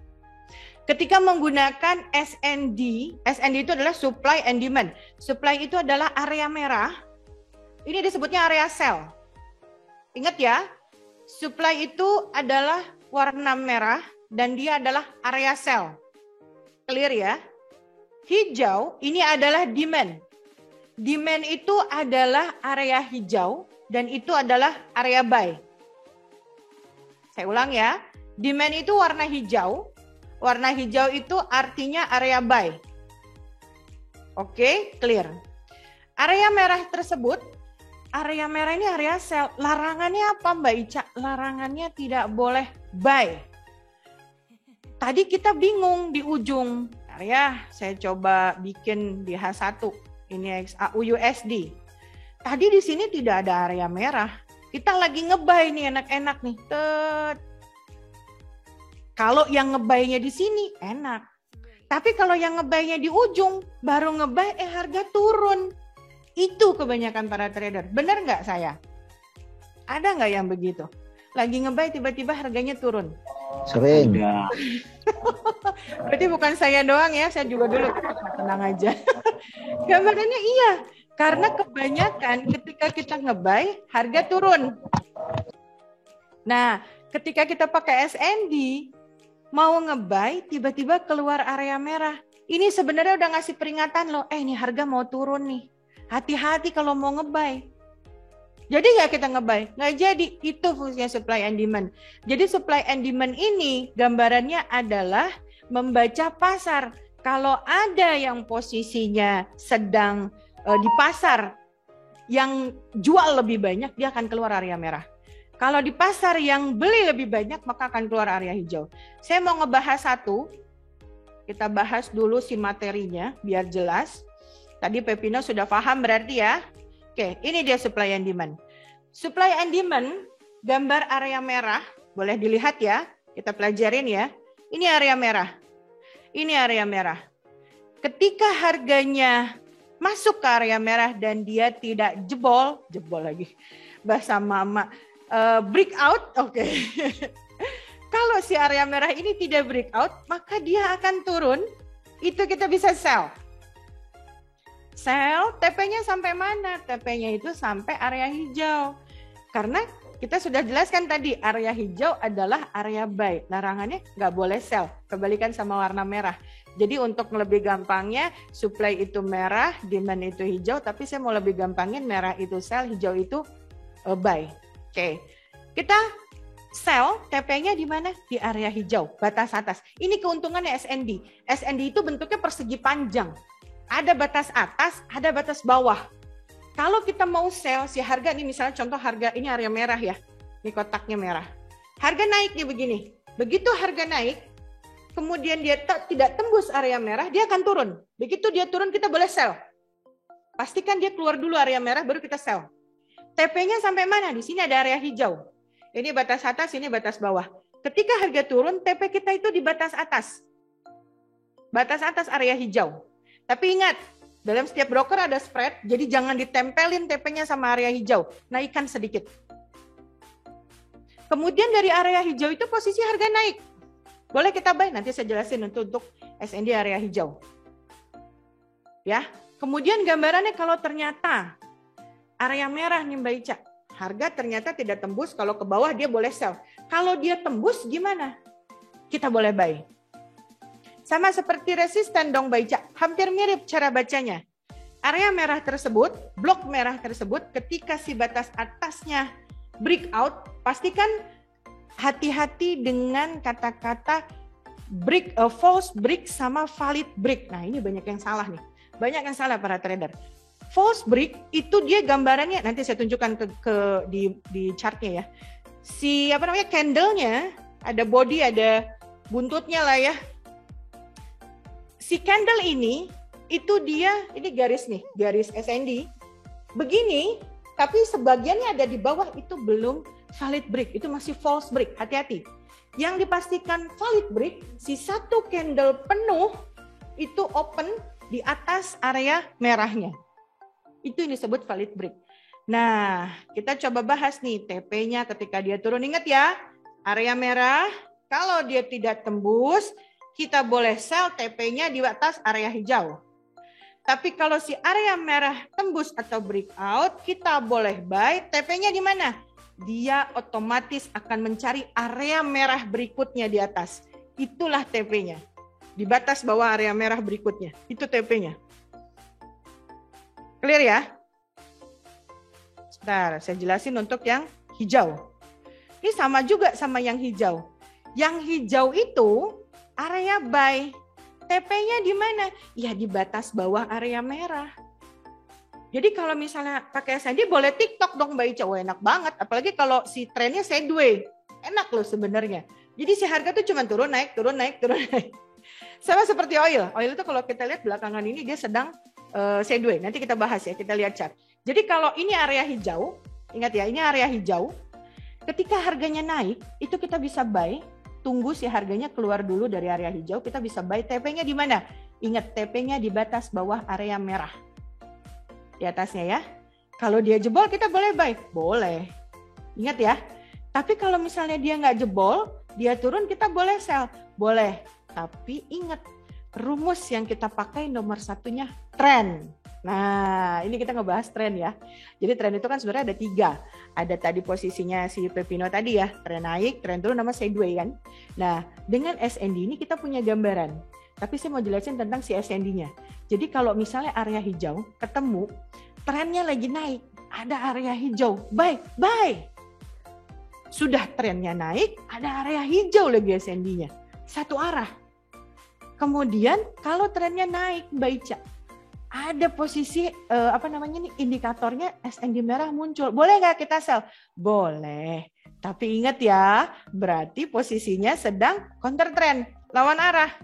Ketika menggunakan SND itu adalah supply and demand. Supply itu adalah area merah. Ini disebutnya area sell. Ingat ya, supply itu adalah warna merah dan dia adalah area sell. Clear ya? Hijau ini adalah demand. Demand itu adalah area hijau dan itu adalah area buy. Saya ulang ya. Demand itu warna hijau. Warna hijau itu artinya area buy. Oke, clear. Area merah tersebut, area merah ini area sell. Larangannya apa Mbak Ica? Larangannya tidak boleh buy. Tadi kita bingung di ujung. Bentar ya, saya coba bikin di H1. Ini XAUUSD. Tadi di sini tidak ada area merah. Kita lagi ngebuy nih enak-enak nih. Kalau yang ngebuy-nya di sini enak. Tapi kalau yang ngebuy-nya di ujung, baru ngebuy harga turun. Itu kebanyakan para trader. Benar nggak saya? Ada nggak yang begitu? Lagi ngebuy tiba-tiba harganya turun. Sering. Berarti bukan saya doang ya, saya juga dulu. Tenang aja. Gambarannya iya. Karena kebanyakan ketika kita ngebuy, harga turun. Nah, ketika kita pakai SND, mau ngebuy, tiba-tiba keluar area merah. Ini sebenarnya udah ngasih peringatan loh, ini harga mau turun nih. Hati-hati kalau mau ngebuy. Jadi nggak kita ngebuy? Nggak jadi. Itu fungsinya supply and demand. Jadi supply and demand ini gambarannya adalah membaca pasar. Kalau ada yang posisinya sedang di pasar yang jual lebih banyak, dia akan keluar area merah. Kalau di pasar yang beli lebih banyak, maka akan keluar area hijau. Saya mau ngebahas satu. Kita bahas dulu si materinya, biar jelas. Tadi Pepino sudah paham berarti ya. Oke, ini dia supply and demand. Supply and demand, gambar area merah, boleh dilihat ya. Kita pelajarin ya. Ini area merah. Ini area merah. Ketika harganya masuk ke area merah dan dia tidak jebol lagi. Bahasa mama. Breakout, oke. Kalau si area merah ini tidak breakout, maka dia akan turun. Itu kita bisa sell. Sell, TP-nya sampai mana? TP-nya itu sampai area hijau. Karena kita sudah jelaskan tadi, area hijau adalah area buy. Larangannya nggak boleh sell. Kebalikan sama warna merah. Jadi untuk lebih gampangnya, supply itu merah, demand itu hijau. Tapi saya mau lebih gampangin, merah itu sell, hijau itu buy. Oke, kita sell, TP-nya di mana? Di area hijau, batas atas. Ini keuntungannya SND. SND itu bentuknya persegi panjang. Ada batas atas, ada batas bawah. Kalau kita mau sell, si harga ini misalnya contoh harga, ini area merah ya. Ini kotaknya merah. Harga naik nih begini. Begitu harga naik, kemudian dia tidak tembus area merah, dia akan turun. Begitu dia turun, kita boleh sell. Pastikan dia keluar dulu area merah, baru kita sell. TP-nya sampai mana? Di sini ada area hijau. Ini batas atas, ini batas bawah. Ketika harga turun, TP kita itu di batas atas. Batas atas area hijau. Tapi ingat, dalam setiap broker ada spread, jadi jangan ditempelin TP-nya sama area hijau. Naikkan sedikit. Kemudian dari area hijau itu posisi harga naik. Boleh kita buy, nanti saya jelasin untuk SND area hijau. Ya, kemudian gambarannya kalau ternyata area merah nih Mbak Ica, harga ternyata tidak tembus, kalau ke bawah dia boleh sell. Kalau dia tembus gimana? Kita boleh buy. Sama seperti resisten dong Mbak Ica, hampir mirip cara bacanya. Area merah tersebut, blok merah tersebut, ketika si batas atasnya breakout, pastikan hati-hati dengan kata-kata break, false break sama valid break. Nah ini banyak yang salah nih, banyak yang salah para trader. False break itu dia gambarannya, nanti saya tunjukkan di chartnya ya. Si candle-nya, ada body, ada buntutnya lah ya. Si candle ini, itu dia, ini garis nih, garis SND. Begini, tapi sebagiannya ada di bawah, itu belum valid break, itu masih false break, hati-hati. Yang dipastikan valid break, si satu candle penuh, itu open di atas area merahnya. Itu yang disebut valid break. Nah, kita coba bahas nih, TP-nya ketika dia turun. Ingat ya, area merah, kalau dia tidak tembus, kita boleh sell, TP-nya di atas area hijau. Tapi kalau si area merah tembus atau breakout, kita boleh buy, TP-nya di mana? Dia otomatis akan mencari area merah berikutnya di atas. Itulah TP-nya. Di batas bawah area merah berikutnya. Itu TP-nya. Clear ya? Sebentar, saya jelasin untuk yang hijau. Ini sama juga sama yang hijau. Yang hijau itu area buy, TP-nya di mana? Ya di batas bawah area merah. Jadi kalau misalnya pakai SND boleh TikTok dong Mbak Ica, enak banget. Apalagi kalau si trennya sideways, enak loh sebenarnya. Jadi si harga tuh cuma turun naik, turun naik, turun naik. Sama seperti oil. Oil itu kalau kita lihat belakangan ini dia sedang sideways. Nanti kita bahas ya, kita lihat chart. Jadi kalau ini area hijau, ingat ya, ini area hijau. Ketika harganya naik, itu kita bisa buy. Tunggu si harganya keluar dulu dari area hijau, kita bisa buy. TP-nya di mana? Ingat, TP-nya di batas bawah area merah. Di atasnya ya. Kalau dia jebol, kita boleh buy? Boleh. Ingat ya. Tapi kalau misalnya dia nggak jebol, dia turun, kita boleh sell? Boleh. Tapi ingat, rumus yang kita pakai nomor satunya tren. Nah, ini kita ngebahas tren ya. Jadi tren itu kan sebenarnya ada 3. Ada tadi posisinya si Pepino tadi ya, tren naik, tren turun, nama sideways kan. Nah, dengan SND ini kita punya gambaran. Tapi saya mau jelasin tentang si SND-nya. Jadi kalau misalnya area hijau ketemu, trennya lagi naik, ada area hijau, buy. Sudah trennya naik, ada area hijau lagi SND-nya. Satu arah. Kemudian kalau trennya naik, baca. Ada posisi indikatornya SND merah muncul. Boleh nggak kita sell? Boleh. Tapi ingat ya, berarti posisinya sedang counter trend, lawan arah.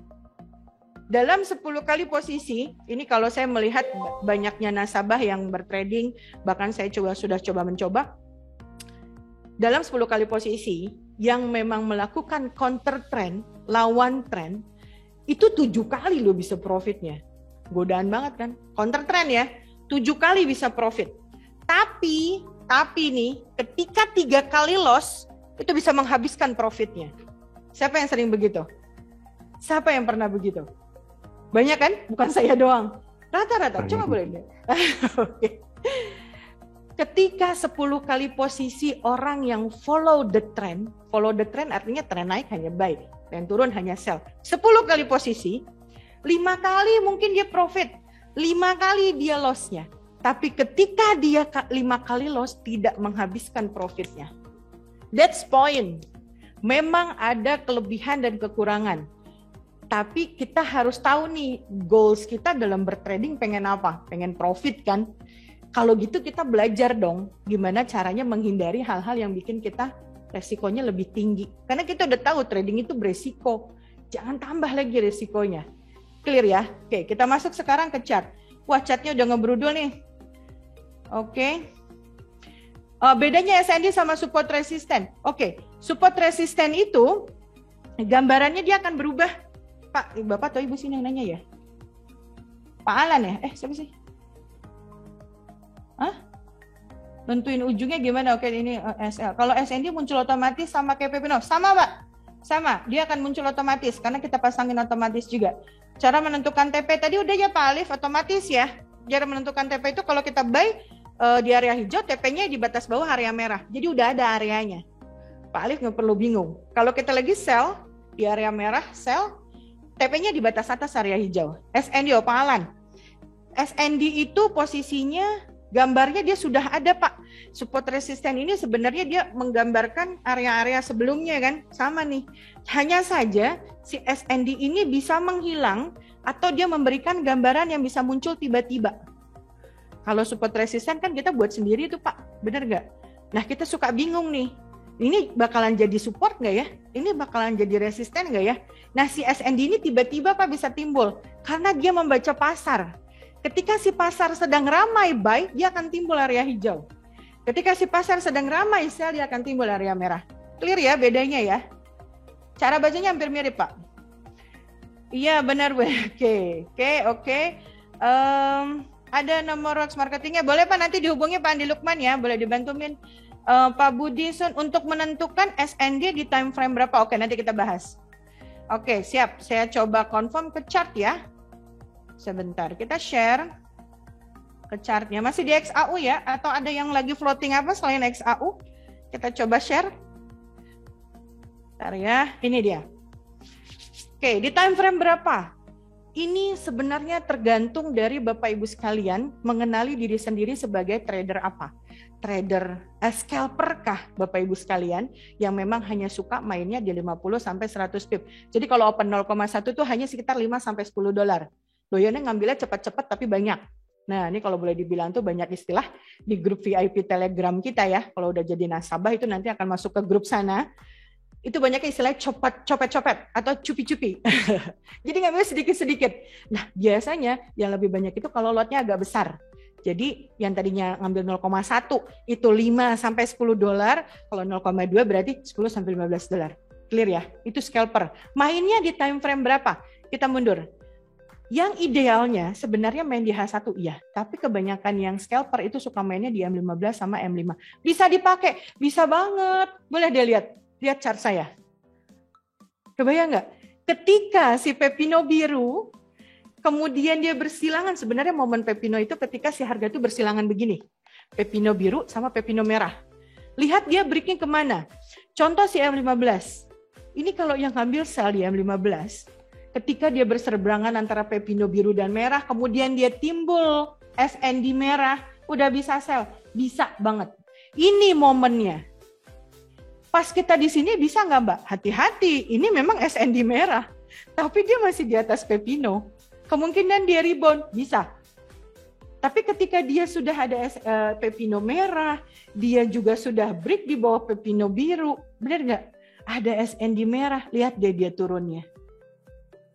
Dalam 10 kali posisi, ini kalau saya melihat banyaknya nasabah yang bertrading, bahkan saya sudah coba mencoba. Dalam 10 kali posisi yang memang melakukan counter trend, lawan trend, itu 7 kali lo bisa profitnya. Godaan banget kan? Counter trend ya, 7 kali bisa profit. Tapi nih, ketika 3 kali loss, itu bisa menghabiskan profitnya. Siapa yang sering begitu? Siapa yang pernah begitu? Banyak kan? Bukan saya doang. Rata-rata, coba boleh deh. Oke. Ketika 10 kali posisi orang yang follow the trend artinya tren naik hanya buy, tren turun hanya sell. 10 kali posisi, 5 kali mungkin dia profit, 5 kali dia loss-nya. Tapi ketika dia 5 kali loss, tidak menghabiskan profitnya. That's point. Memang ada kelebihan dan kekurangan. Tapi kita harus tahu nih, goals kita dalam bertrading pengen apa? Pengen profit kan? Kalau gitu kita belajar dong gimana caranya menghindari hal-hal yang bikin kita resikonya lebih tinggi. Karena kita udah tahu trading itu beresiko. Jangan tambah lagi resikonya. Clear ya? Oke, kita masuk sekarang ke chart. Wah, chartnya udah ngebrudul nih. Oke. Bedanya SND sama support resisten. Oke, support resisten itu gambarannya dia akan berubah. Pak, Bapak atau Ibu sini yang nanya ya? Pak Alan ya? Siapa sih? Nentuin ujungnya gimana? Oke, ini SL. Kalau SND muncul otomatis sama kayak Pepino. Sama, Pak. Sama, dia akan muncul otomatis karena kita pasangin otomatis juga. Cara menentukan TP tadi udah ya Pak Alif, otomatis ya. Cara menentukan TP itu kalau kita buy di area hijau, TP-nya di batas bawah area merah. Jadi udah ada areanya. Pak Alif nggak perlu bingung. Kalau kita lagi sell di area merah, sell, TP-nya di batas atas area hijau. SND, Pak Alan. SND itu posisinya, gambarnya dia sudah ada Pak. Support resisten ini sebenarnya dia menggambarkan area-area sebelumnya kan. Sama nih. Hanya saja si SND ini bisa menghilang atau dia memberikan gambaran yang bisa muncul tiba-tiba. Kalau support resisten kan kita buat sendiri tuh Pak. Bener nggak? Nah kita suka bingung nih. Ini bakalan jadi support nggak ya? Ini bakalan jadi resisten nggak ya? Nah si SND ini tiba-tiba Pak bisa timbul. Karena dia membaca pasar. Ketika si pasar sedang ramai buy, dia akan timbul area hijau. Ketika si pasar sedang ramai sell, dia akan timbul area merah. Clear ya bedanya ya? Cara bacanya hampir mirip Pak. Iya benar. Oke. Ada nomor Rox marketingnya. Boleh Pak nanti dihubungi Pak Andi Lukman ya. Boleh dibantuin. Pak Budison untuk menentukan SND di time frame berapa? Oke nanti kita bahas. Oke siap. Saya coba confirm ke chart ya. Sebentar, kita share ke chartnya. Masih di XAU ya? Atau ada yang lagi floating apa selain XAU? Kita coba share. Bentar ya, ini dia. Oke, di time frame berapa? Ini sebenarnya tergantung dari Bapak Ibu sekalian mengenali diri sendiri sebagai trader apa. Trader scalper kah Bapak Ibu sekalian yang memang hanya suka mainnya di 50 sampai 100 pip. Jadi kalau open 0,1 itu hanya sekitar 5 sampai $10. Doyannya ngambilnya cepat-cepat tapi banyak. Nah ini kalau boleh dibilang tuh banyak istilah di grup VIP Telegram kita ya. Kalau udah jadi nasabah itu nanti akan masuk ke grup sana. Itu banyaknya istilahnya copet-copet atau cupi-cupi. Jadi ngambil sedikit-sedikit. Nah, biasanya yang lebih banyak itu kalau lotnya agak besar. Jadi yang tadinya ngambil 0,1 itu 5 sampai 10 dolar, kalau 0,2 berarti 10 sampai 15 dolar. Clear ya? Itu scalper. Mainnya di time frame berapa? Kita mundur. Yang idealnya sebenarnya main di H1 iya, tapi kebanyakan yang scalper itu suka mainnya di M15 sama M5. Bisa dipakai, bisa banget. Boleh dia lihat chart saya. Kebayang nggak? Ketika si Pepino biru, kemudian dia bersilangan, sebenarnya momen Pepino itu ketika si harga itu bersilangan begini. Pepino biru sama Pepino merah. Lihat dia breaking kemana? Contoh si M15. Ini kalau yang ngambil sell di M15, ketika dia berseberangan antara Pepino biru dan merah, kemudian dia timbul SND merah, udah bisa sell. Bisa banget. Ini momennya. Pas kita di sini bisa nggak Mbak? Hati-hati, ini memang SND merah. Tapi dia masih di atas Pepino. Kemungkinan dia rebound, bisa. Tapi ketika dia sudah ada Pepino merah, dia juga sudah break di bawah Pepino biru. Benar nggak? Ada SND merah, lihat dia turunnya.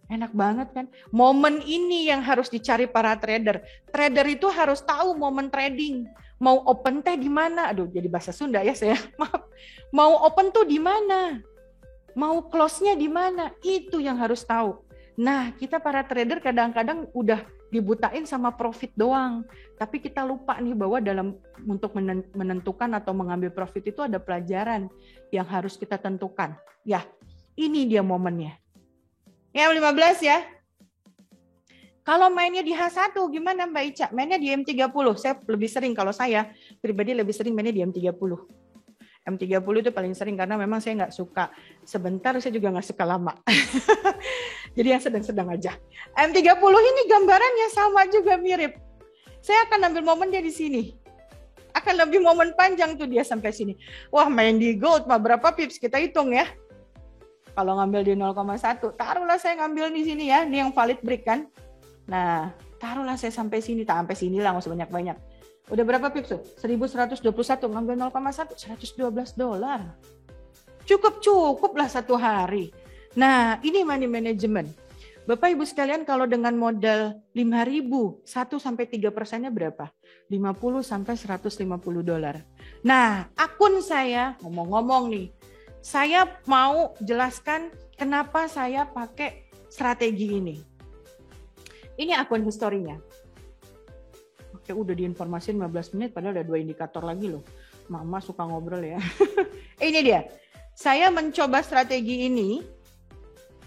Enak banget kan? Momen ini yang harus dicari para trader. Trader itu harus tahu momen trading. Mau open teh di mana? Aduh, jadi bahasa Sunda ya saya. Maaf. Mau open tuh di mana? Mau close-nya di mana? Itu yang harus tahu. Nah, kita para trader kadang-kadang udah dibutain sama profit doang. Tapi kita lupa nih bahwa untuk menentukan atau mengambil profit itu ada pelajaran yang harus kita tentukan. Ya, ini dia momennya. Yang 15 ya. Kalau mainnya di H1 gimana Mbak Ica? Mainnya di M30. Saya lebih sering, kalau saya pribadi lebih sering mainnya di M30. M30 itu paling sering karena memang saya nggak suka sebentar, saya juga nggak suka lama. Jadi yang sedang-sedang aja. M30 ini gambarannya sama juga mirip. Saya akan ambil momen dia di sini. Akan lebih momen panjang tuh dia sampai sini. Wah, main di gold mah berapa pips kita hitung ya. Kalau ngambil di 0,1, taruhlah saya ngambil di sini ya, ini yang valid break kan. Nah, taruhlah saya sampai sini, sampai sini lah, nggak usah banyak-banyak. Udah berapa pips tuh? 1121, ngambil 0,1, 112 dolar. Cukup lah satu hari. Nah, ini money management. Bapak Ibu sekalian, kalau dengan modal 5.000, 1-3%-nya berapa? 50 sampai 150 dolar. Nah, akun saya, ngomong-ngomong nih, saya mau jelaskan kenapa saya pakai strategi ini. Ini akun historinya. Oke, udah diinformasiin 15 menit, padahal ada 2 indikator lagi loh. Mama suka ngobrol ya. Ini dia. Saya mencoba strategi ini.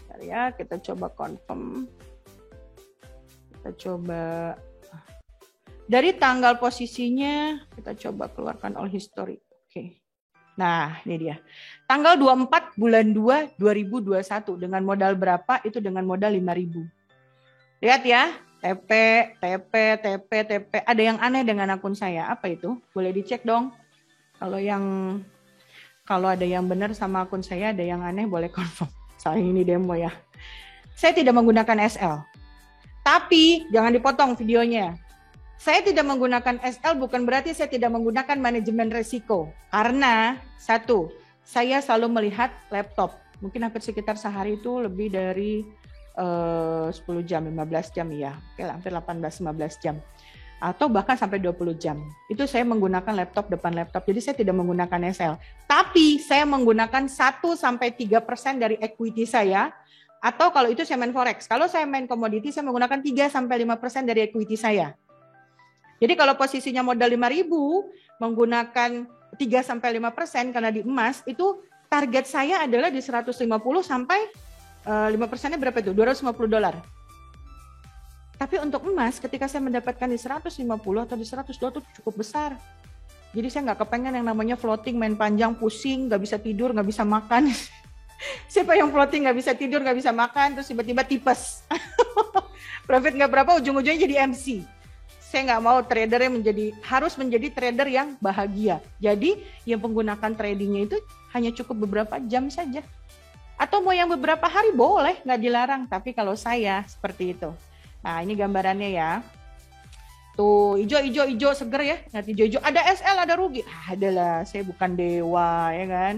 Bentar ya, kita coba confirm. Kita coba. Dari tanggal posisinya, kita coba keluarkan all history. Oke. Nah, ini dia. Tanggal 24 bulan 2 2021 dengan modal berapa? Itu dengan modal 5.000. Lihat ya, TP. Ada yang aneh dengan akun saya. Apa itu? Boleh dicek dong. Kalau ada yang benar sama akun saya, ada yang aneh boleh confirm. Soalnya ini demo ya. Saya tidak menggunakan SL. Tapi jangan dipotong videonya. Saya tidak menggunakan SL bukan berarti saya tidak menggunakan manajemen resiko. Karena satu, saya selalu melihat laptop. Mungkin hampir sekitar sehari itu lebih dari 10 jam, 15 jam ya. Oke, hampir 18-15 jam. Atau bahkan sampai 20 jam. Itu saya menggunakan laptop depan laptop. Jadi saya tidak menggunakan SL. Tapi saya menggunakan 1-3% dari equity saya. Atau kalau itu saya main forex. Kalau saya main komoditi saya menggunakan 3-5% dari equity saya. Jadi kalau posisinya modal 5.000 menggunakan 3-5% karena di emas itu target saya adalah di 150 sampai 5%-nya berapa itu? 250 dolar. Tapi untuk emas ketika saya mendapatkan di 150 atau di 102 itu cukup besar. Jadi saya nggak kepengen yang namanya floating, main panjang, pusing, nggak bisa tidur, nggak bisa makan. Siapa yang floating nggak bisa tidur, nggak bisa makan, terus tiba-tiba tipes. Profit nggak berapa, ujung-ujungnya jadi MC. Saya nggak mau trader yang harus menjadi trader yang bahagia. Jadi yang menggunakan tradingnya itu hanya cukup beberapa jam saja. Atau mau yang beberapa hari boleh, nggak dilarang. Tapi kalau saya seperti itu. Nah ini gambarannya ya. Tuh hijau seger ya. Nanti hijau. Ada SL, ada rugi. Adalah saya bukan dewa ya kan.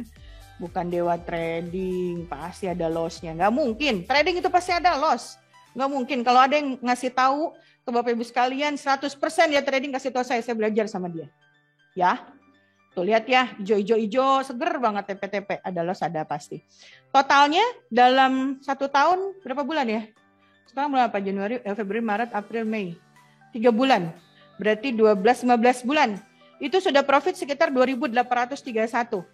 Bukan dewa trading, pasti ada loss-nya. Nggak mungkin, trading itu pasti ada loss. Nggak mungkin, kalau ada yang ngasih tahu ke Bapak Ibu sekalian, 100% dia trading, kasih tahu saya belajar sama dia. Ya, tuh lihat ya, hijau-hijau, seger banget TP-TP, ada loss, ada pasti. Totalnya dalam 1 tahun, berapa bulan ya? Sekarang bulan apa? Januari, Februari, Maret, April, Mei. 3 bulan, berarti 12-15 bulan. Itu sudah profit sekitar 2.831.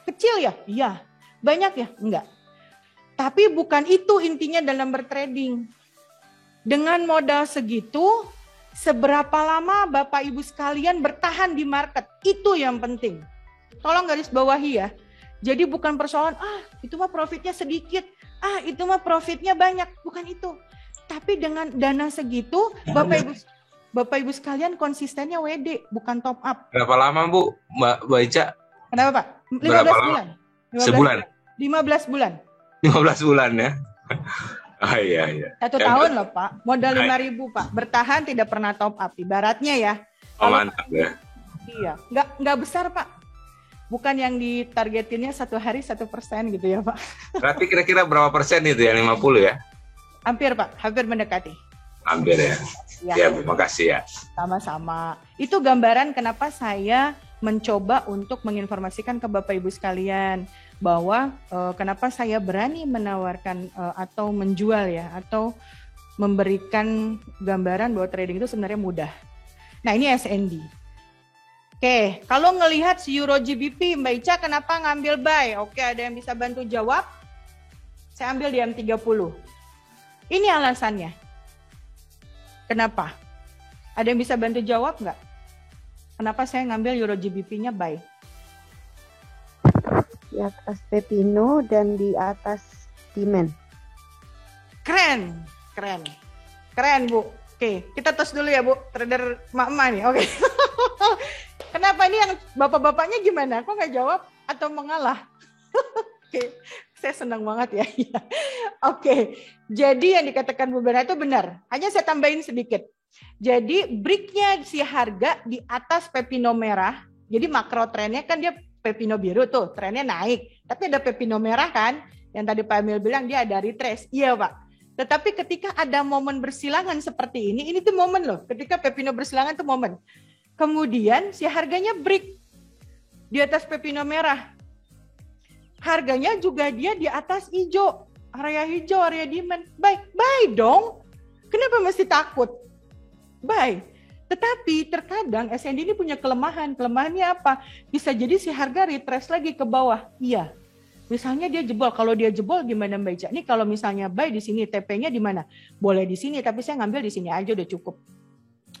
Kecil ya? Iya. Banyak ya? Enggak. Tapi bukan itu intinya dalam bertrading. Dengan modal segitu, seberapa lama Bapak Ibu sekalian bertahan di market? Itu yang penting. Tolong garis bawahi ya. Jadi bukan persoalan, itu mah profitnya sedikit. Itu mah profitnya banyak. Bukan itu. Tapi dengan dana segitu, Bapak Ibu sekalian konsistennya WD, bukan top up. Berapa lama Bu, Mbak Ica? Kenapa Pak? 15 Berapa bulan. 15 Sebulan? 15 bulan. 15 bulan ya? Iya. 1 tahun loh Pak, modal 5.000 Pak, bertahan tidak pernah top up. Ibaratnya ya. Mantap ya. Iya, nggak besar Pak. Bukan yang ditargetinnya 1 hari 1% gitu ya Pak. Berarti kira-kira berapa persen itu ya, 50 ya? Hampir Pak, hampir mendekati. Hampir ya. Ya, terima kasih ya. Sama-sama. Itu gambaran kenapa saya mencoba untuk menginformasikan ke Bapak Ibu sekalian bahwa kenapa saya berani menawarkan atau menjual ya, atau memberikan gambaran bahwa trading itu sebenarnya mudah. Nah ini SND. Oke, kalau ngelihat si Euro GBP, Mbak Ica kenapa ngambil buy? Oke, ada yang bisa bantu jawab? Saya ambil di M30. Ini alasannya. Kenapa? Ada yang bisa bantu jawab nggak? Kenapa saya ngambil Euro GBP-nya buy? Di atas Pepino dan di atas Demand. Keren Bu. Oke, kita tos dulu ya Bu, trader emak-emak nih. Oke. Kenapa ini yang bapak-bapaknya gimana? Kok nggak jawab atau mengalah? Oke, saya senang banget ya. Oke, jadi yang dikatakan Bu Bera itu benar. Hanya saya tambahin sedikit. Jadi breaknya si harga di atas Pepino merah. Jadi makro trennya kan dia Pepino biru tuh, trennya naik. Tapi ada Pepino merah kan, yang tadi Pak Emil bilang dia ada retrace. Iya Pak. Tetapi ketika ada momen bersilangan seperti ini tuh momen loh. Ketika Pepino bersilangan tuh momen. Kemudian si harganya break di atas Pepino merah. Harganya juga dia di atas hijau, area demand. Buy dong. Kenapa mesti takut? Buy. Tetapi terkadang SND ini punya kelemahan. Kelemahannya apa? Bisa jadi si harga retrace lagi ke bawah. Iya. Misalnya dia jebol. Kalau dia jebol gimana Mbak Ica? Ini kalau misalnya buy di sini, TP-nya di mana? Boleh di sini, tapi saya ngambil di sini aja udah cukup.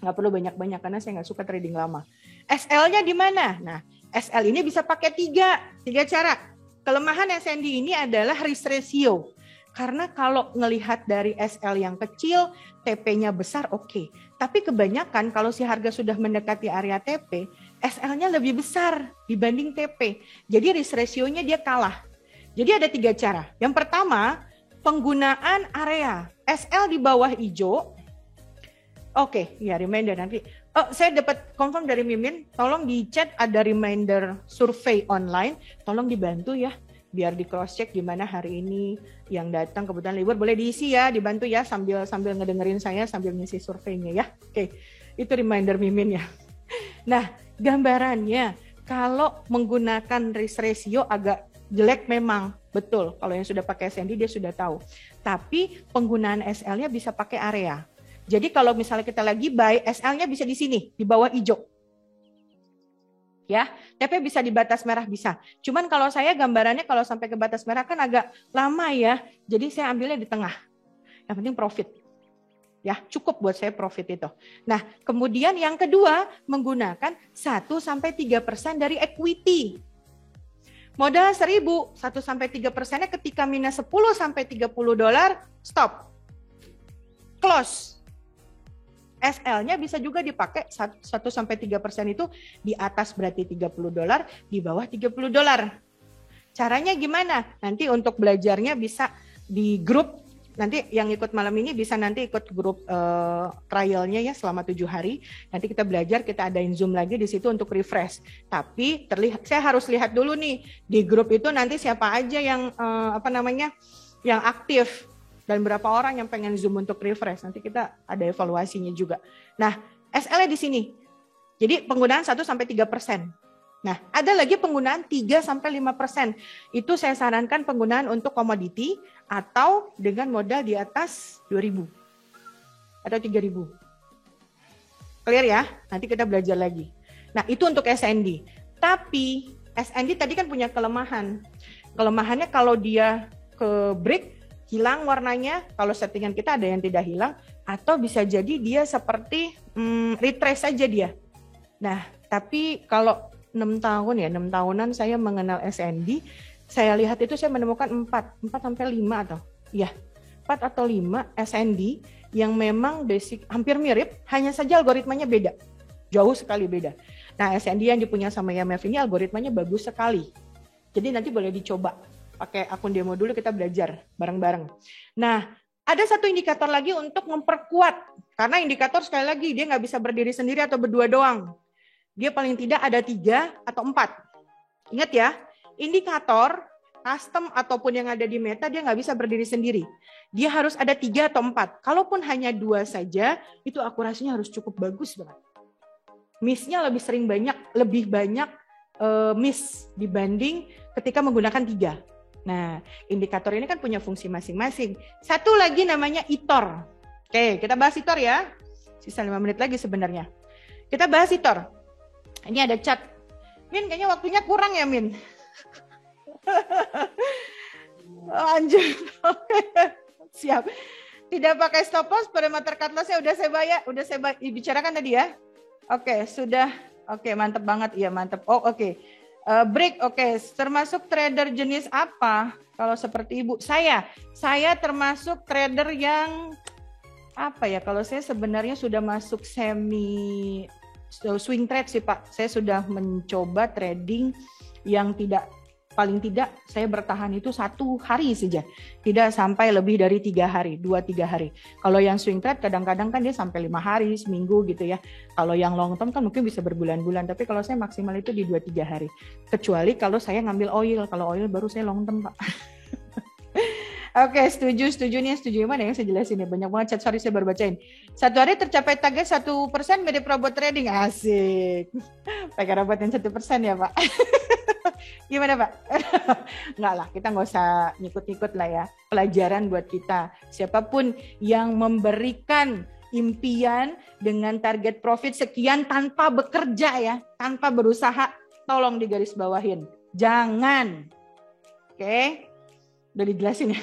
Nggak perlu banyak-banyak karena saya nggak suka trading lama. SL-nya di mana? Nah, SL ini bisa pakai tiga cara. Kelemahan SND ini adalah risk ratio. Karena kalau ngelihat dari SL yang kecil, TP-nya besar, oke. Tapi kebanyakan kalau si harga sudah mendekati area TP, SL-nya lebih besar dibanding TP. Jadi risk ratio-nya dia kalah. Jadi ada 3 cara. Yang pertama, penggunaan area. SL di bawah hijau. Oke, ya reminder nanti. Saya dapat confirm dari Mimin, tolong di chat ada reminder survei online. Tolong dibantu ya. Biar di cross check gimana hari ini yang datang kebetulan libur, boleh diisi ya, dibantu ya sambil ngedengerin saya sambil ngisi surveinya ya. Oke, itu reminder Mimin ya. Nah, gambarannya kalau menggunakan risk ratio agak jelek memang, betul. Kalau yang sudah pakai SND dia sudah tahu. Tapi penggunaan SL-nya bisa pakai area. Jadi kalau misalnya kita lagi buy, SL-nya bisa di sini, di bawah hijau. Ya, TP bisa di batas merah bisa. Cuman kalau saya gambarannya kalau sampai ke batas merah kan agak lama ya. Jadi saya ambilnya di tengah. Yang penting profit. Ya, cukup buat saya profit itu. Nah, kemudian yang kedua menggunakan 1-3% dari equity. Modal 1.000, 1-3%-nya ketika minus $10-30, stop. Close. SL-nya bisa juga dipakai 1-3% itu di atas berarti $30, di bawah $30. Caranya gimana? Nanti untuk belajarnya bisa di grup nanti yang ikut malam ini bisa nanti ikut grup trialnya ya selama 7 hari. Nanti kita belajar, kita adain Zoom lagi di situ untuk refresh. Tapi saya harus lihat dulu nih di grup itu nanti siapa aja yang yang aktif dan berapa orang yang pengen Zoom untuk refresh. Nanti kita ada evaluasinya juga. Nah, SL-nya di sini. Jadi penggunaan 1-3%. Nah, ada lagi penggunaan 3-5%. Itu saya sarankan penggunaan untuk komoditi atau dengan modal di atas 2.000 atau 3.000. Clear ya? Nanti kita belajar lagi. Nah, itu untuk SND. Tapi SND tadi kan punya kelemahan. Kelemahannya kalau dia ke break, hilang warnanya. Kalau settingan kita ada yang tidak hilang. Atau bisa jadi dia seperti retrace saja dia. Nah, tapi kalau 6 tahunan saya mengenal SND, saya lihat itu saya menemukan 4-5 atau 4 atau 5 SND yang memang basic hampir mirip, hanya saja algoritmanya beda. Jauh sekali beda. Nah, SND yang dipunya sama IMF ini algoritmanya bagus sekali. Jadi nanti boleh dicoba. Pakai akun demo dulu kita belajar bareng-bareng. Nah, ada satu indikator lagi untuk memperkuat. Karena indikator sekali lagi dia nggak bisa berdiri sendiri atau berdua doang. Dia paling tidak ada 3 atau 4. Ingat ya, indikator custom ataupun yang ada di Meta dia nggak bisa berdiri sendiri. Dia harus ada 3 atau 4. Kalaupun hanya 2 saja, itu akurasinya harus cukup bagus banget. Miss-nya lebih banyak miss dibanding ketika menggunakan 3. Nah, indikator ini kan punya fungsi masing-masing. Satu lagi namanya ITOR. Oke, kita bahas ITOR ya. Sisa 5 menit lagi sebenarnya. Kita bahas ITOR. Ini ada chat. Min, kayaknya waktunya kurang ya, Min. Anjir. Siap. Tidak pakai stop loss, parameter cut loss-nya udah saya bicarakan tadi ya. Oke, sudah. Oke, mantap banget. Iya, mantap. Oh, oke. Break, oke. Termasuk trader jenis apa? Kalau seperti Ibu, saya termasuk trader yang apa ya? Kalau saya sebenarnya sudah masuk semi swing trade sih Pak. Saya sudah mencoba trading yang paling tidak saya bertahan itu 1 hari saja. Tidak sampai lebih dari 3 hari, 2-3 hari. Kalau yang swing trade kadang-kadang kan dia sampai 5 hari, seminggu gitu ya. Kalau yang long term kan mungkin bisa berbulan-bulan. Tapi kalau saya maksimal itu di 2-3 hari. Kecuali kalau saya ngambil oil. Kalau oil baru saya long term Pak. Oke, setuju nih, setuju mana yang saya jelasin ya. Banyak banget chat, sorry saya baru bacain. 1 hari tercapai target 1% mirip robot trading, asik. Pakai robot yang 1% ya Pak. Gimana Pak? Enggak lah, kita nggak usah nyikut-nyikut lah ya. Pelajaran buat kita. Siapapun yang memberikan impian dengan target profit sekian tanpa bekerja ya, tanpa berusaha, tolong digarisbawahin. Jangan. Oke? Udah dijelasin ya,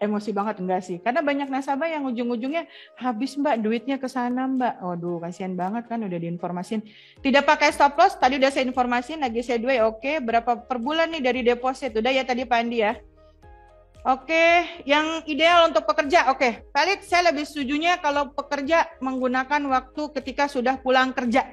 emosi banget enggak sih? Karena banyak nasabah yang ujung-ujungnya habis Mbak, duitnya ke sana Mbak. Waduh, kasihan banget kan udah diinformasin. Tidak pakai stop loss, tadi udah saya informasin, lagi saya duit, oke. Berapa per bulan nih dari deposit? Udah ya tadi Pak Andi ya. Oke, yang ideal untuk pekerja, oke. Kali saya lebih setujunya kalau pekerja menggunakan waktu ketika sudah pulang kerja.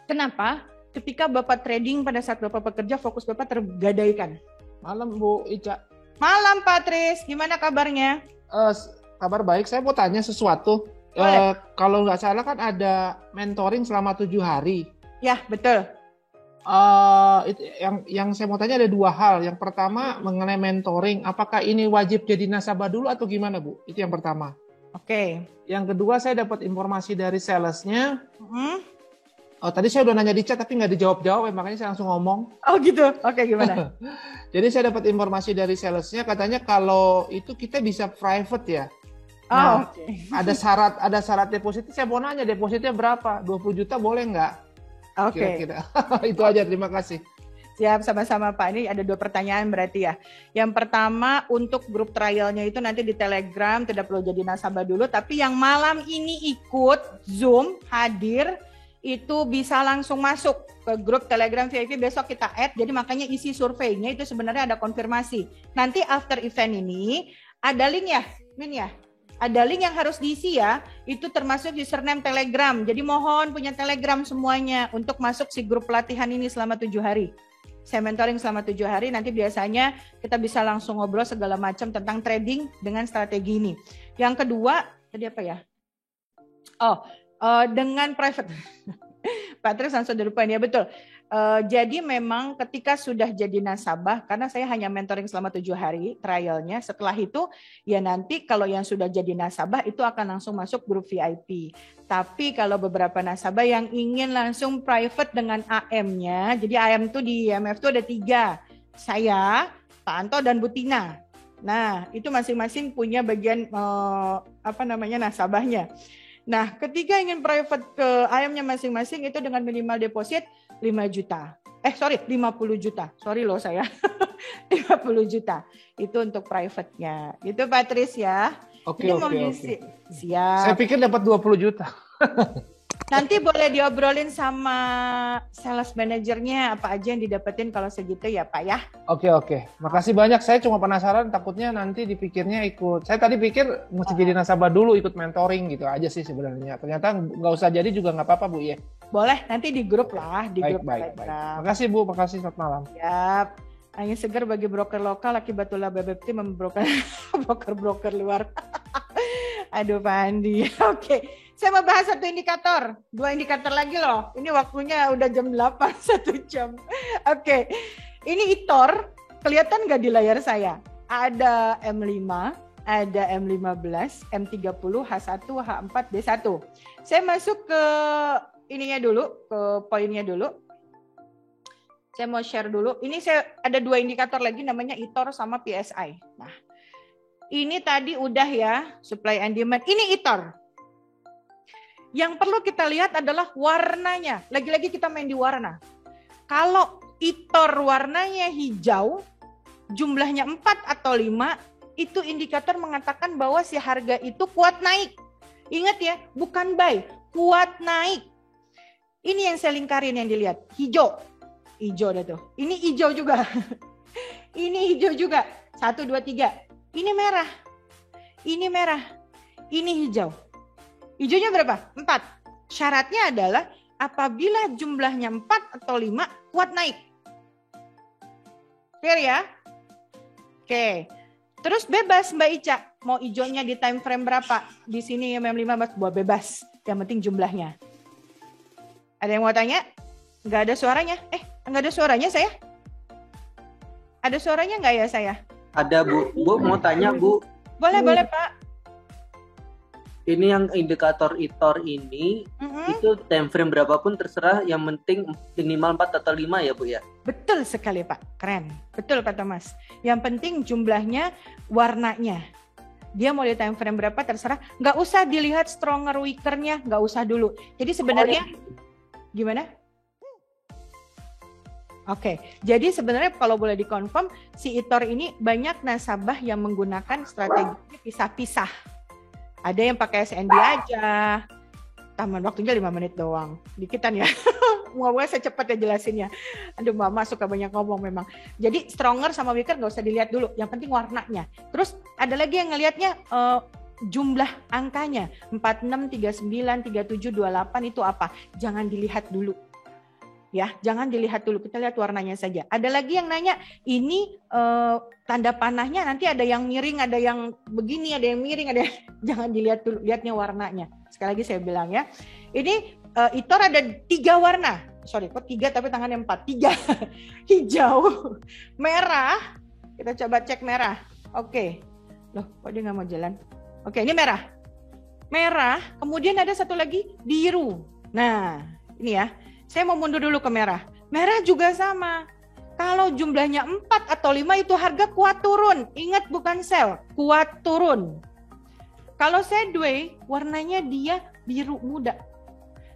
Kenapa? Ketika Bapak trading pada saat Bapak bekerja, fokus Bapak tergadaikan. Malam Bu Ica. Malam Pak Tris, gimana kabarnya? Kabar baik, saya mau tanya sesuatu. Kalau nggak salah kan ada mentoring selama 7 hari. Ya, betul. Yang saya mau tanya ada 2 hal. Yang pertama mengenai mentoring, apakah ini wajib jadi nasabah dulu atau gimana Bu? Itu yang pertama. Oke. Yang kedua saya dapat informasi dari salesnya. Tadi saya udah nanya di chat tapi nggak dijawab-jawab, makanya saya langsung ngomong. Oh gitu, oke gimana? Jadi saya dapat informasi dari salesnya, katanya kalau itu kita bisa private ya. Nah, ada syarat depositnya. Saya mau nanya depositnya berapa? 20 juta boleh nggak? Oke. Kira-kira. Itu aja, terima kasih. Siap, sama-sama Pak. Ini ada 2 pertanyaan berarti ya. Yang pertama untuk grup trialnya itu nanti di Telegram, tidak perlu jadi nasabah dulu. Tapi yang malam ini ikut Zoom, hadir, itu bisa langsung masuk ke grup Telegram VIP, besok kita add. Jadi makanya isi surveinya itu sebenarnya ada konfirmasi. Nanti after event ini ada link ya, Min ya. Ada link yang harus diisi ya. Itu termasuk username Telegram. Jadi mohon punya Telegram semuanya untuk masuk si grup pelatihan ini selama 7 hari. Saya mentoring selama 7 hari, nanti biasanya kita bisa langsung ngobrol segala macam tentang trading dengan strategi ini. Yang kedua, tadi apa ya? Dengan private. Patrick langsung dari poin ya, betul. Jadi memang ketika sudah jadi nasabah, karena saya hanya mentoring selama 7 hari trialnya, setelah itu ya nanti kalau yang sudah jadi nasabah itu akan langsung masuk grup VIP. Tapi kalau beberapa nasabah yang ingin langsung private dengan AM-nya, jadi AM itu di IMF itu ada 3, saya, Pak Anto dan Bu Tina. Nah itu masing-masing punya bagian nasabahnya. Nah, ketika ingin private ke AM-nya masing-masing itu dengan minimal deposit 5 juta. 50 juta. Sorry loh saya. 50 juta. Itu untuk private-nya. Itu Patrice ya. Oke. Siap. Saya pikir dapat 20 juta. Nanti boleh diobrolin sama sales manajernya apa aja yang didapetin kalau segitu ya Pak ya. Oke. Makasih banyak. Saya cuma penasaran, takutnya nanti dipikirnya ikut. Saya tadi pikir mesti jadi nasabah dulu ikut mentoring gitu aja sih sebenarnya. Ternyata nggak usah jadi juga nggak apa-apa Bu ya. Boleh, nanti di grup lah. Baik. Makasih Bu, makasih, selamat malam. Siap. Angin segar bagi broker lokal akibat ulah BBT broker luar. Aduh Pak Andi. Oke. Saya mau bahas 1 indikator. 2 indikator lagi loh. Ini waktunya udah jam 8, 1 jam. Oke. Ini ITOR. Kelihatan nggak di layar saya? Ada M5, ada M15, M30, H1, H4, D1. Saya masuk ke ininya dulu, ke poinnya dulu. Saya mau share dulu. Ini saya ada 2 indikator lagi namanya ITOR sama PSI. Nah, ini tadi udah ya, supply and demand. Ini ITOR. Yang perlu kita lihat adalah warnanya. Lagi-lagi kita main di warna. Kalau ITOR warnanya hijau, jumlahnya 4 atau 5, itu indikator mengatakan bahwa si harga itu kuat naik. Ingat ya, bukan buy, kuat naik. Ini yang saya lingkarin yang dilihat. Hijau. Hijau dah tuh. Ini hijau juga. Ini hijau juga. 1, 2, 3. Ini merah. Ini merah. Ini hijau. Hijaunya berapa? 4. Syaratnya adalah apabila jumlahnya 4 atau 5 kuat naik. Clear ya? Oke. Terus bebas Mbak Ica. Mau hijaunya di time frame berapa? Di sini MM15 buat bebas. Yang penting jumlahnya. Ada yang mau tanya? Nggak ada suaranya? Nggak ada suaranya saya? Ada suaranya nggak ya saya? Ada Bu. Bu mau tanya Bu. Boleh Pak. Ini yang indikator ITOR ini, itu time frame berapapun terserah, yang penting minimal 4 atau 5 ya Bu ya? Betul sekali Pak, keren. Betul Pak Thomas. Yang penting jumlahnya, warnanya. Dia mau di time frame berapa terserah, nggak usah dilihat stronger weaker-nya, nggak usah dulu. Jadi sebenarnya, gimana? Oke, jadi sebenarnya kalau boleh dikonfirm, si ITOR ini banyak nasabah yang menggunakan strategi pisah-pisah. Ada yang pakai SNB aja, taman waktunya 5 menit doang, dikitan ya. Ngomongnya saya cepat ya jelasinnya. Aduh Mama suka banyak ngomong memang. Jadi stronger sama weaker nggak usah dilihat dulu, yang penting warnanya. Terus ada lagi yang ngelihatnya jumlah angkanya, 46, 39, 37, 28 itu apa? Jangan dilihat dulu. Ya, jangan dilihat dulu, kita lihat warnanya saja. Ada lagi yang nanya, ini tanda panahnya nanti ada yang miring, ada yang begini, ada yang miring, ada yang... Jangan dilihat dulu, lihatnya warnanya. Sekali lagi saya bilang ya, ini ITOR ada 3 warna. Sorry, kok 3 tapi tangannya 4. 3. Hijau, merah. Kita coba cek merah. Oke. Loh, kok dia nggak mau jalan? Oke, ini merah. Merah, kemudian ada satu lagi biru. Nah, ini ya. Saya mau mundur dulu ke merah. Merah juga sama. Kalau jumlahnya 4 atau 5 itu harga kuat turun. Ingat bukan sell, kuat turun. Kalau sideways, warnanya dia biru muda.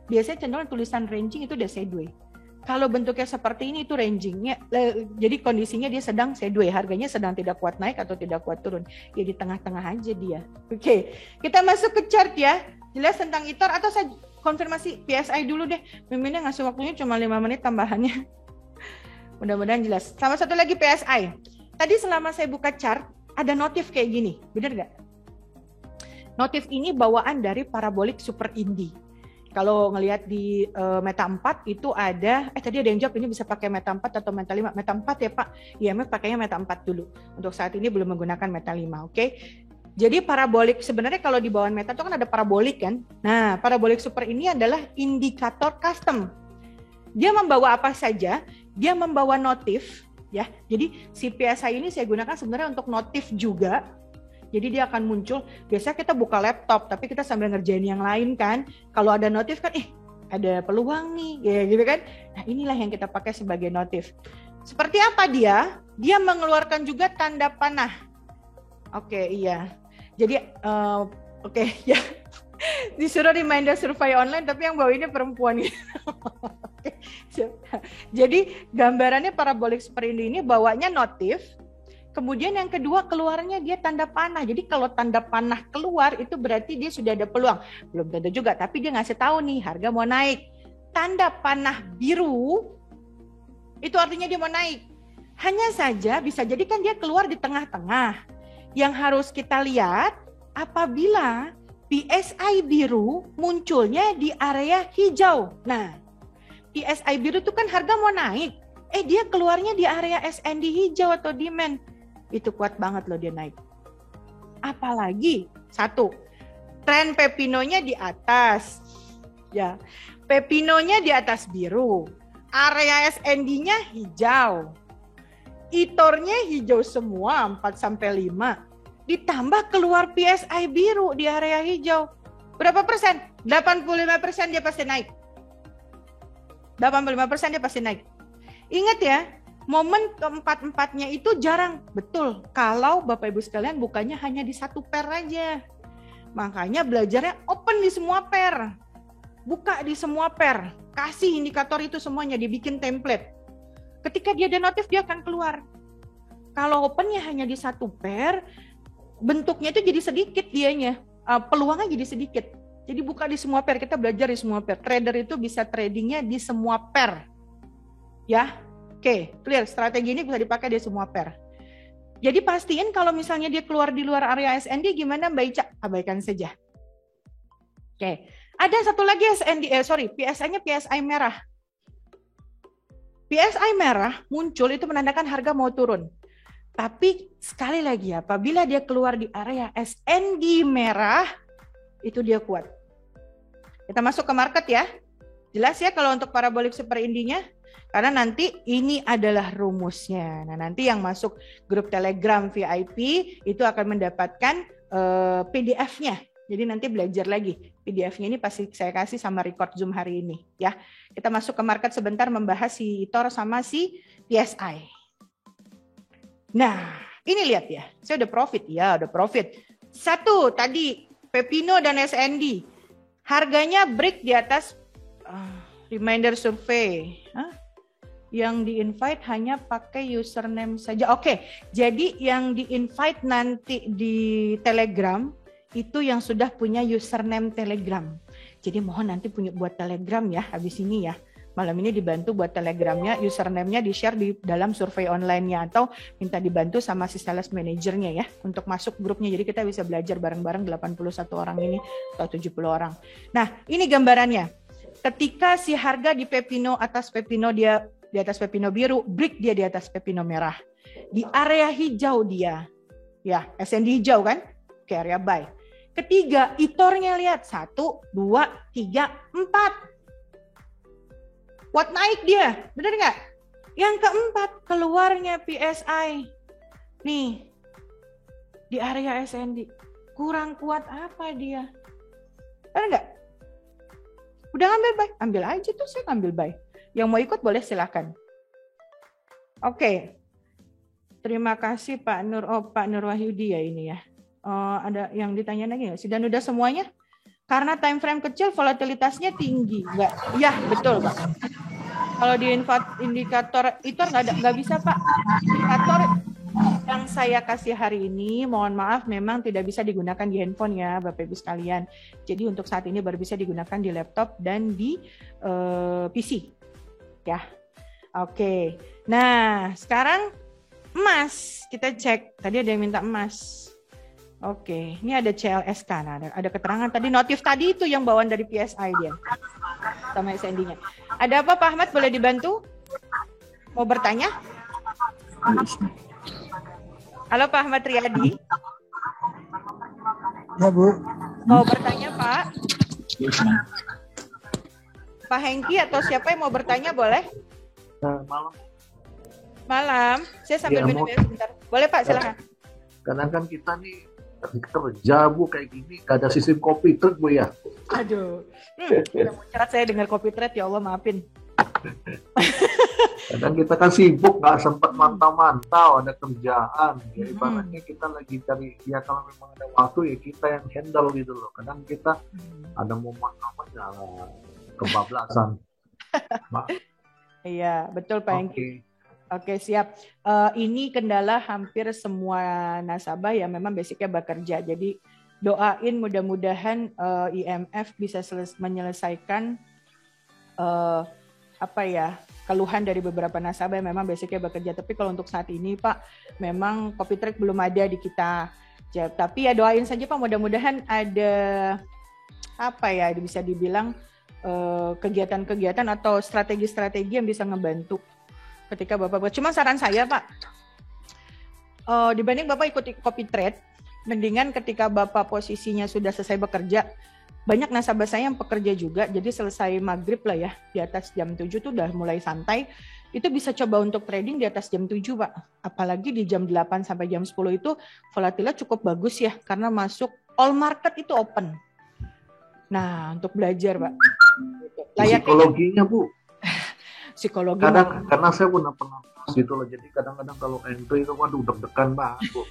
Biasanya cenderung tulisan ranging itu udah sideways. Kalau bentuknya seperti ini itu rangingnya, jadi kondisinya dia sedang sideways. Harganya sedang tidak kuat naik atau tidak kuat turun. Ya di tengah-tengah aja dia. Oke, kita masuk ke chart ya. Jelas tentang ITOR atau saya konfirmasi PSI dulu deh. Miminnya ngasih waktunya cuma 5 menit tambahannya. Mudah-mudahan jelas. Sama satu lagi PSI. Tadi selama saya buka chart, ada notif kayak gini. Bener nggak? Notif ini bawaan dari Parabolic Super Indie. Kalau ngelihat di Meta 4 itu ada, tadi ada yang jawab ini bisa pakai Meta 4 atau Meta 5. Meta 4 ya Pak, IMF pakainya Meta 4 dulu. Untuk saat ini belum menggunakan Meta 5, oke? Jadi parabolik, sebenarnya kalau di bawah Meta itu kan ada parabolik kan? Nah, parabolik super ini adalah indikator custom. Dia membawa apa saja, dia membawa notif, ya. Jadi si PSI ini saya gunakan sebenarnya untuk notif juga. Jadi dia akan muncul, biasanya kita buka laptop, tapi kita sambil ngerjain yang lain kan. Kalau ada notif kan, ada peluang nih, ya gitu kan. Nah inilah yang kita pakai sebagai notif. Seperti apa dia? Dia mengeluarkan juga tanda panah. Oke, iya. Jadi, ya. Disuruh reminder survei online, tapi yang bawa ini perempuan. Jadi gambarannya parabolik super ini bawanya notif. Kemudian yang kedua keluarnya dia tanda panah. Jadi kalau tanda panah keluar itu berarti dia sudah ada peluang. Belum tentu juga, tapi dia ngasih tahu nih harga mau naik. Tanda panah biru itu artinya dia mau naik. Hanya saja bisa jadi kan dia keluar di tengah-tengah. Yang harus kita lihat apabila PSI biru munculnya di area hijau. Nah, PSI biru itu kan harga mau naik. Dia keluarnya di area SND hijau atau demand. Itu kuat banget loh dia naik. Apalagi, satu, tren Pepinonya di atas. Ya, Pepinonya di atas biru. Area SND-nya hijau. Itornya hijau semua 4-5. Ditambah keluar PSI biru di area hijau. Berapa persen? 85% dia pasti naik. 85% dia pasti naik. Ingat ya, momen keempat-empatnya itu jarang. Betul, kalau Bapak Ibu sekalian bukannya hanya di satu pair aja. Makanya belajarnya open di semua pair. Buka di semua pair. Kasih indikator itu semuanya, dibikin template. Ketika dia ada notif, dia akan keluar. Kalau opennya hanya di satu pair, bentuknya itu jadi sedikit dianya, peluangnya jadi sedikit. Jadi buka di semua pair, kita belajar di semua pair. Trader itu bisa tradingnya di semua pair. Ya, oke, clear. Strategi ini bisa dipakai di semua pair. Jadi pastiin kalau misalnya dia keluar di luar area SND, gimana Mbak Ica? Abaikan saja. Oke, ada satu lagi PSI-nya PSI merah. PSI merah muncul itu menandakan harga mau turun. Tapi sekali lagi apabila dia keluar di area SND merah, itu dia kuat. Kita masuk ke market ya. Jelas ya kalau untuk parabolik super indinya? Karena nanti ini adalah rumusnya. Nah nanti yang masuk grup Telegram VIP itu akan mendapatkan PDF-nya. Jadi nanti belajar lagi. PDF-nya ini pasti saya kasih sama record Zoom hari ini. Ya, kita masuk ke market sebentar membahas si ITOR sama si PSI. Nah, ini lihat ya. Saya udah profit. Ya, udah profit. Satu, tadi Pepino dan SND. Harganya break di atas reminder survei. Yang di-invite hanya pakai username saja. Oke, jadi yang di-invite nanti di Telegram, itu yang sudah punya username Telegram. Jadi mohon nanti punya buat Telegram ya, habis ini ya. Malam ini dibantu buat Telegramnya, username-nya di-share di dalam survei online-nya atau minta dibantu sama si sales manajernya ya untuk masuk grupnya. Jadi kita bisa belajar bareng-bareng 81 orang ini atau 70 orang. Nah, ini gambarannya. Ketika si harga di Pepino atas Pepino dia di atas Pepino biru, break dia di atas Pepino merah. Di area hijau dia. Ya, SND hijau kan? Oke, area buy. Ketiga, ITOR-nya lihat 1, 2, 3, 4. Kuat naik dia, benar nggak? Yang keempat, keluarnya PSI. Nih, di area SND. Kurang kuat apa dia? Benar nggak? Udah ngambil buy? Ambil aja tuh, saya ngambil buy. Yang mau ikut boleh silakan. Oke. Terima kasih Pak Nur Wahyudi ya ini ya. Ada yang ditanya lagi nggak? Dan udah semuanya? Karena time frame kecil, volatilitasnya tinggi. Enggak? Ya, betul Pak. Kalau di indikator itu nggak bisa Pak. Indikator yang saya kasih hari ini, mohon maaf memang tidak bisa digunakan di handphone ya Bapak Ibu sekalian. Jadi untuk saat ini baru bisa digunakan di laptop dan di PC. Ya, oke. Nah, sekarang emas. Kita cek. Tadi ada yang minta emas. Oke, ini ada CLSK. Nah, ada keterangan tadi notif tadi itu yang bawaan dari PSI dia. Sama SND-nya. Ada apa Pak Ahmad, boleh dibantu? Mau bertanya? Halo Pak Ahmad Riyadi. Ya Bu. Mau bertanya Pak? Pak Hengki atau siapa yang mau bertanya boleh? Malam. Malam. Saya sambil minum ya sebentar. Boleh Pak, silakan. Kadang kan kita nih kerja Bu kayak gini, gak ada sistem copy trade Bu ya. Aduh. Udah muncrat saya dengar copy trade, ya Allah maafin. Kadang kita kan sibuk, gak sempat mantau-mantau, ada kerjaan. Ya ibaratnya kita lagi cari, ya kalau memang ada waktu ya kita yang handle gitu loh. Kadang kita ada momen-momen ya kebablasan. Iya, betul Pak Hengki. Oke, siap. Ini kendala hampir semua nasabah yang memang basicnya bekerja. Jadi doain mudah-mudahan IMF bisa menyelesaikan keluhan dari beberapa nasabah yang memang basicnya bekerja. Tapi kalau untuk saat ini Pak, memang copy trade belum ada di kita. Tapi ya doain saja Pak, mudah-mudahan ada bisa dibilang kegiatan-kegiatan atau strategi-strategi yang bisa ngebantu ketika Bapak buat. Cuma saran saya Pak, dibanding Bapak ikuti copy trade, mendingan ketika Bapak posisinya sudah selesai bekerja, banyak nasabah saya yang pekerja juga, jadi selesai maghrib lah ya, di atas jam 7 tuh udah mulai santai, itu bisa coba untuk trading di atas jam 7 Pak. Apalagi di jam 8 sampai jam 10 itu volatilnya cukup bagus ya, karena masuk all market itu open. Nah, untuk belajar Pak. Psikologinya Bu. Psikologi karena saya pernah gitu loh, jadi kadang-kadang kalau entry itu waduh deg-degan banget Bu.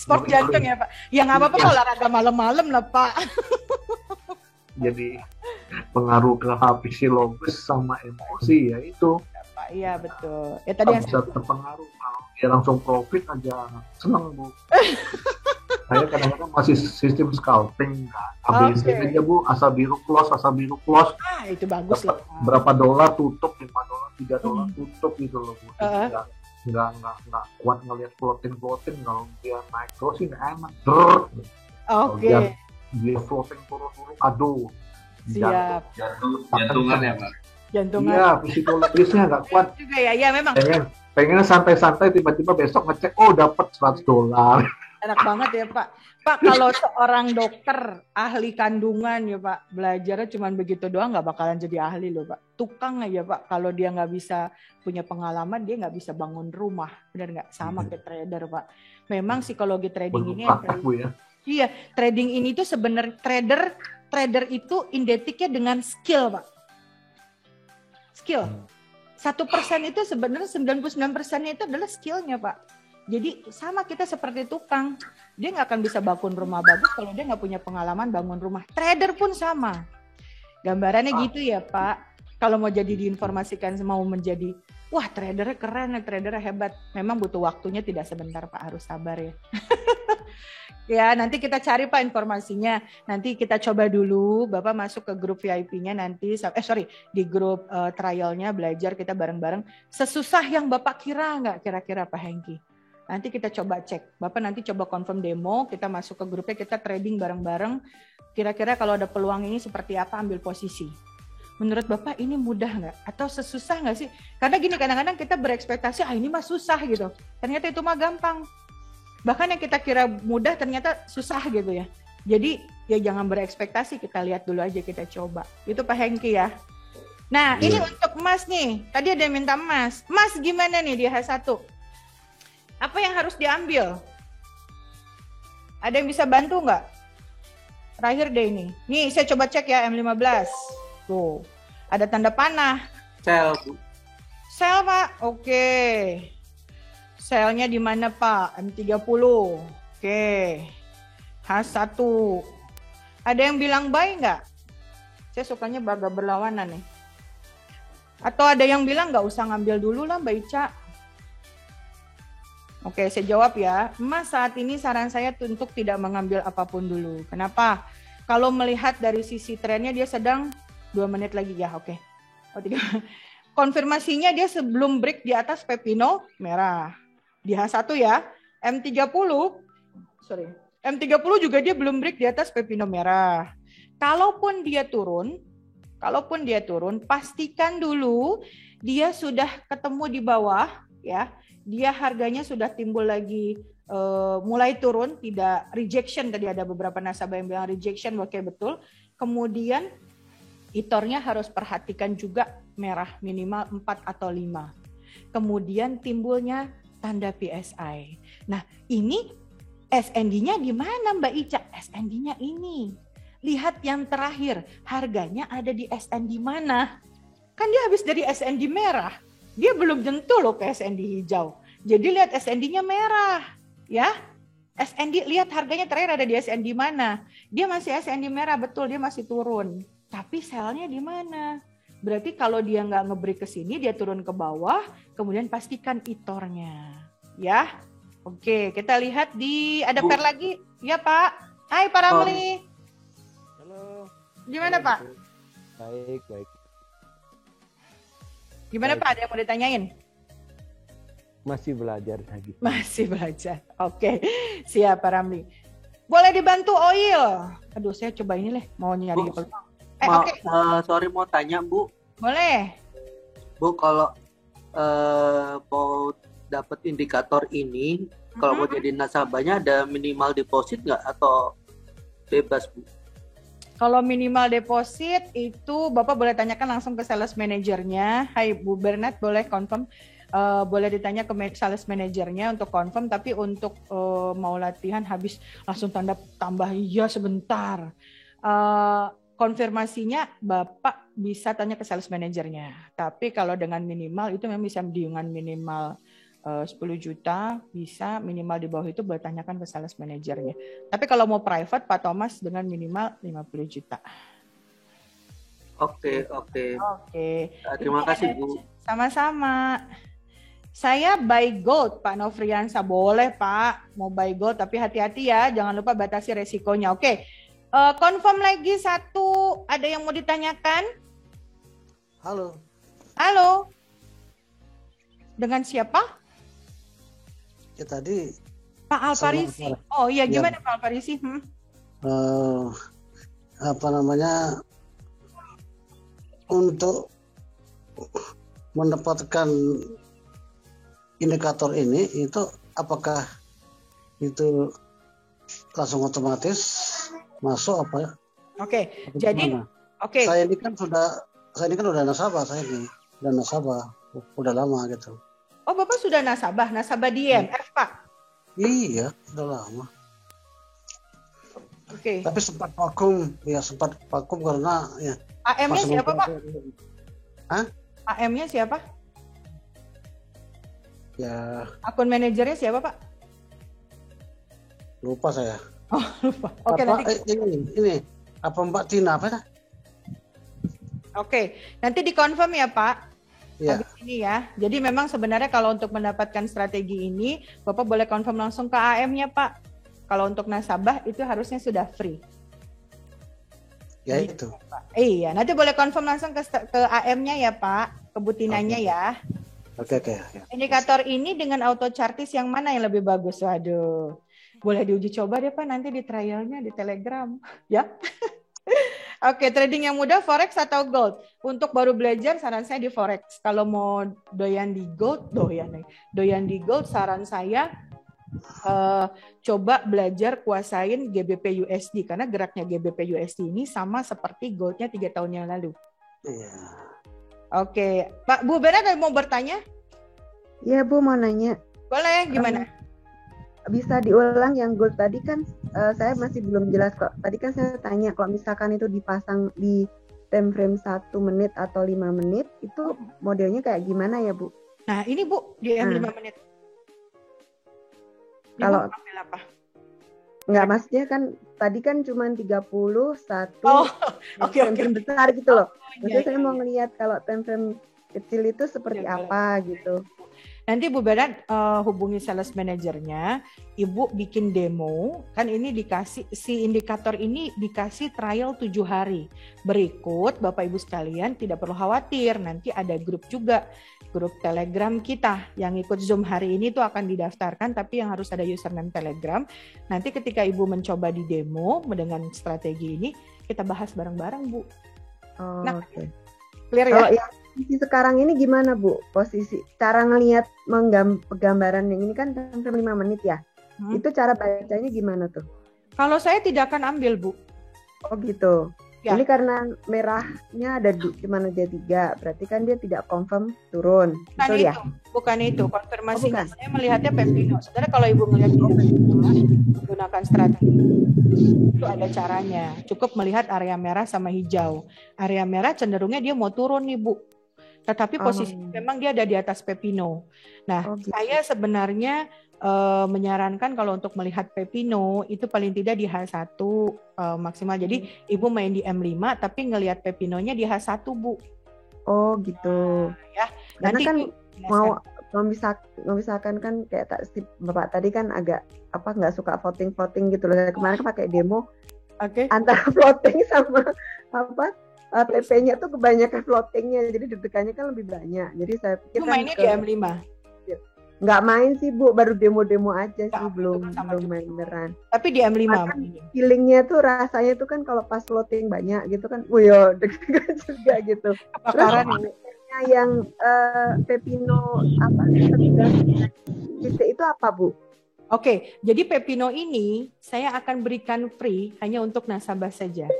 Sport jantung ya Pak. Ya nggak apa-apa kalau olahraga malam-malam lah Pak. Jadi pengaruh ke psikologis sama emosi ya itu. Iya betul. Ya tadi yang bisa terpengaruh kalau dia langsung profit aja seneng Bu. Saya kadang-kadang masih sistem scalping, ABC aja Bu, asal biru close. Itu bagus lah. Berapa dolar tutup, $5, $3 tutup gitu loh Bu. Nggak kuat ngelihat floating kalau dia naik terus ini enak. Oke. Dia floating turun, aduh. Siap. Jantungan ya Pak. Jantungan. Iya, psikologisnya nggak kuat. Juga ya memang. Pengen santai-santai tiba-tiba besok ngecek, dapat $100. Enak banget ya Pak. Pak, kalau seorang dokter ahli kandungan ya Pak, belajarnya cuma begitu doang nggak bakalan jadi ahli loh Pak. Tukang aja Pak, kalau dia nggak bisa punya pengalaman, dia nggak bisa bangun rumah. Benar nggak? Sama kayak trader Pak. Memang psikologi trading ini iya, trading ini tuh sebenarnya trader itu identiknya dengan skill Pak. Skill. 1% itu sebenarnya 99%-nya itu adalah skillnya Pak. Jadi sama kita seperti tukang, dia nggak akan bisa bangun rumah bagus kalau dia nggak punya pengalaman bangun rumah. Trader pun sama, gambarannya gitu ya Pak. Kalau mau jadi diinformasikan, mau menjadi, wah tradernya keren, tradernya hebat. Memang butuh waktunya tidak sebentar Pak, harus sabar ya. Ya nanti kita cari Pak informasinya. Nanti kita coba dulu, Bapak masuk ke grup VIP-nya nanti, di grup trialnya belajar kita bareng-bareng. Sesusah yang Bapak kira nggak kira-kira Pak Hengki? Nanti kita coba cek. Bapak nanti coba confirm demo, kita masuk ke grupnya, kita trading bareng-bareng. Kira-kira kalau ada peluang ini seperti apa, ambil posisi. Menurut Bapak ini mudah nggak? Atau sesusah nggak sih? Karena gini, kadang-kadang kita berekspektasi, ini mah susah gitu. Ternyata itu mah gampang. Bahkan yang kita kira mudah, ternyata susah gitu ya. Jadi ya jangan berekspektasi, kita lihat dulu aja, kita coba. Itu Pak Hengki ya. Nah, ini untuk emas nih. Tadi ada yang minta emas. Emas gimana nih di H1? Apa yang harus diambil? Ada yang bisa bantu nggak? Terakhir deh ini. Nih saya coba cek ya M15. Tuh, ada tanda panah. Sell. Sell Pak, oke. Selnya di mana Pak? M30. Oke. H1. Ada yang bilang buy nggak? Saya sukanya agak berlawanan nih. Atau ada yang bilang nggak usah ngambil dulu lah Mbak Ica. Oke, saya jawab ya. Emas saat ini saran saya untuk tidak mengambil apapun dulu. Kenapa? Kalau melihat dari sisi trennya dia sedang 2 menit lagi ya, oke. Konfirmasinya dia sebelum break di atas Pepino merah. Di H1 ya, M30. M30 juga dia belum break di atas pepino merah. Kalaupun dia turun, pastikan dulu dia sudah ketemu di bawah, ya. Dia harganya sudah timbul lagi, mulai turun, tidak rejection. Tadi ada beberapa nasabah yang bilang rejection, oke betul. Kemudian itornya harus perhatikan juga merah minimal 4 atau 5. Kemudian timbulnya tanda PSI. Nah, ini SND-nya di mana Mbak Ica? SND-nya ini. Lihat yang terakhir, harganya ada di SND mana? Kan dia habis dari SND merah. Dia belum nyentuh loh ke SND hijau. Jadi lihat SND-nya merah, ya. SND, lihat harganya terakhir ada di SND mana? Dia masih SND merah, betul, dia masih turun. Tapi selnya di mana? Berarti kalau dia nggak nge-break ke sini, dia turun ke bawah, kemudian pastikan itornya, ya. Oke, kita lihat ada pair lagi. Ya Pak. Hai Pak Ramli. Halo. Gimana Pak? Baik. Gimana Pak? Ada yang mau ditanyain? Masih belajar lagi. Masih belajar. Oke, siap Pak Ramli. Boleh dibantu oil? Aduh, saya coba ini lah. Mau nyari peluang. Oke. Sorry mau tanya Bu. Boleh. Bu, kalau mau dapat indikator ini, kalau mau jadi nasabahnya ada minimal deposit nggak atau bebas Bu? Kalau minimal deposit itu Bapak boleh tanyakan langsung ke sales manajernya. Hai Bu Bernat, boleh confirm, boleh ditanya ke sales manajernya untuk confirm. Tapi untuk mau latihan habis langsung tanda tambah iya sebentar. Konfirmasinya Bapak bisa tanya ke sales manajernya. Tapi kalau dengan minimal itu memang bisa dengan minimal 10 juta, bisa minimal di bawah itu boleh tanyakan ke sales manajernya. Tapi kalau mau private Pak Thomas dengan minimal 50 juta. Oke. Terima kasih Bu. Sama-sama. Saya buy gold Pak Nofriansa. Boleh Pak, mau buy gold tapi hati-hati ya, jangan lupa batasi resikonya. Oke. Confirm lagi satu, ada yang mau ditanyakan? Halo. Dengan siapa? Ya tadi Pak Alfarisi. Oh iya, gimana ya. Pak Alfarisi? Untuk mendapatkan indikator ini itu apakah itu langsung otomatis masuk apa ya? Oke. Jadi Saya ini kan udah nasabah, udah lama gitu. Oh, Bapak sudah nasabah di IMF, Pak? Iya, udah lama. Oke. Tapi sempat vakum karena ya. AM-nya siapa, Pak? Hah? AM-nya siapa? Ya. Akun manajernya siapa, Pak? Lupa saya. Oh, lupa. Oke, nanti ini apa Mbak Tina apa ya? Oke, nanti dikonfirm ya, Pak. Ya. Habis ini ya. Jadi memang sebenarnya kalau untuk mendapatkan strategi ini, Bapak boleh confirm langsung ke AM-nya, Pak. Kalau untuk nasabah itu harusnya sudah free. Ya itu. Iya, nanti boleh confirm langsung ke AM-nya ya, Pak. Ke Butinanya ya. Oke. Indikator ini dengan auto chartis yang mana yang lebih bagus? Waduh. Boleh diuji coba deh Pak nanti di trialnya di Telegram, ya. Oke, trading yang mudah forex atau gold? Untuk baru belajar saran saya di forex. Kalau mau doyan di gold, saran saya coba belajar kuasain GBP USD karena geraknya GBP USD ini sama seperti goldnya 3 tahun yang lalu. Iya. Oke, Pak Bu Bernat mau bertanya? Iya Bu, mau nanya. Boleh, gimana? Bisa diulang yang gold tadi kan saya masih belum jelas kok. Tadi kan saya tanya kalau misalkan itu dipasang di time frame 1 menit atau 5 menit itu modelnya kayak gimana ya Bu? Nah ini Bu di 5 menit. Kalau apa? Enggak, maksudnya kan tadi kan cuma 31 Oke. besar gitu loh. Maksudnya saya mau ngelihat kalau time frame kecil itu seperti apa gitu. Nanti Bu Bernat hubungi sales manajernya, Ibu bikin demo, kan ini dikasih, si indikator ini dikasih trial 7 hari. Berikut Bapak Ibu sekalian tidak perlu khawatir, nanti ada grup juga. grup Telegram kita. Yang ikut Zoom hari ini tuh akan didaftarkan, tapi yang harus ada username Telegram. Nanti ketika Ibu mencoba di demo dengan strategi ini, kita bahas bareng-bareng, Bu. Nah, clear ya? Kalau yang posisi sekarang ini gimana, Bu? Posisi cara ngelihat penggambaran yang ini kan sampai 5 menit ya. Itu cara bacanya gimana tuh? Kalau saya tidak akan ambil, Bu. Oh gitu. Ya. Ini karena merahnya ada di mana dia 3, berarti kan dia tidak confirm turun. Bukan Betul itu, ya? bukan itu. Konfirmasi bukan. saya melihatnya Pepino. Sebenarnya kalau Ibu melihat menggunakan strategi itu ada caranya. Cukup melihat area merah sama hijau. Area merah cenderungnya dia mau turun nih, Bu. Tetapi posisi memang dia ada di atas Pepino. Nah, saya sebenarnya menyarankan kalau untuk melihat Pepino itu paling tidak di H1 maksimal. Jadi Ibu main di M5 tapi ngelihat Pepinonya di H1, Bu. Oh gitu. Ya. Karena Nanti kan mau misalkan kan kayak Bapak tadi kan agak nggak suka voting gitu loh. Kemarin kan pakai demo antara voting sama TP-nya tuh kebanyakan floatingnya, jadi deg-degannya kan lebih banyak. Jadi saya pikir kan mainnya di M5. Nggak main sih, Bu, baru demo-demo aja sih, belum main beneran. Tapi di M5 feelingnya tuh rasanya tuh kan kalau pas floating banyak gitu kan, deg-degan juga gitu. Kebakaran yang Pepino itu apa, Bu? Oke, jadi Pepino ini saya akan berikan free hanya untuk nasabah saja.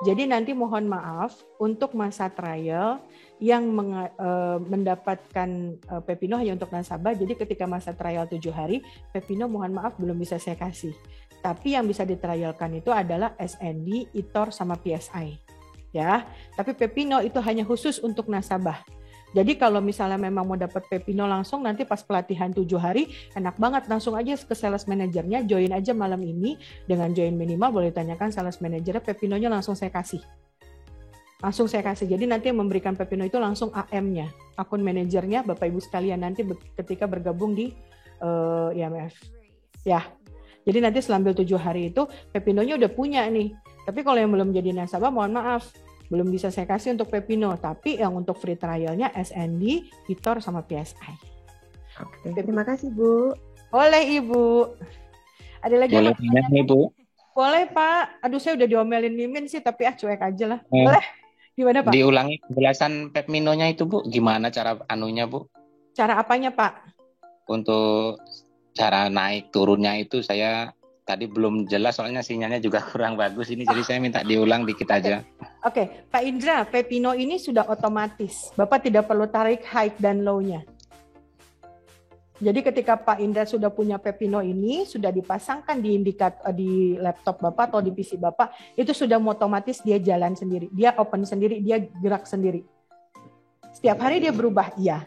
Jadi nanti mohon maaf untuk masa trial yang mendapatkan Pepino hanya untuk nasabah. Jadi ketika masa trial 7 hari, Pepino mohon maaf belum bisa saya kasih. Tapi yang bisa ditrialkan itu adalah SND, eToro sama PSI. Ya, tapi Pepino itu hanya khusus untuk nasabah. Jadi kalau misalnya memang mau dapat Pepino langsung, nanti pas pelatihan 7 hari, enak banget langsung aja ke sales manajernya, join aja malam ini. Dengan join minimal boleh tanyakan sales manajernya, Pepinonya langsung saya kasih. Langsung saya kasih. Jadi nanti yang memberikan Pepino itu langsung AM-nya, akun manajernya, Bapak Ibu sekalian nanti ketika bergabung di IMF. Ya. Jadi nanti selambil 7 hari itu Pepinonya udah punya nih. Tapi kalau yang belum jadi nasabah, mohon maaf, belum bisa saya kasih untuk Pepino, tapi yang untuk free trialnya SND, eToro sama PSI. Oke, terima kasih, Bu. Boleh, Ibu. Ada lagi? Boleh pindah nih, Bu? Boleh, Pak. Aduh, saya udah diomelin Mimin sih, tapi cuek aja lah. Boleh? Gimana, Pak? Diulangi penjelasan Pepinonya itu, Bu. Gimana cara anunya, Bu? Cara apanya, Pak? Untuk cara naik turunnya itu saya tadi belum jelas, soalnya sinyalnya juga kurang bagus ini, jadi saya minta diulang dikit aja. Oke, Pak Indra, Pepino ini sudah otomatis. Bapak tidak perlu tarik high dan low-nya. Jadi ketika Pak Indra sudah punya Pepino ini, sudah dipasangkan di di laptop Bapak atau di PC Bapak, itu sudah otomatis dia jalan sendiri. Dia open sendiri, dia gerak sendiri. Setiap hari dia berubah, iya.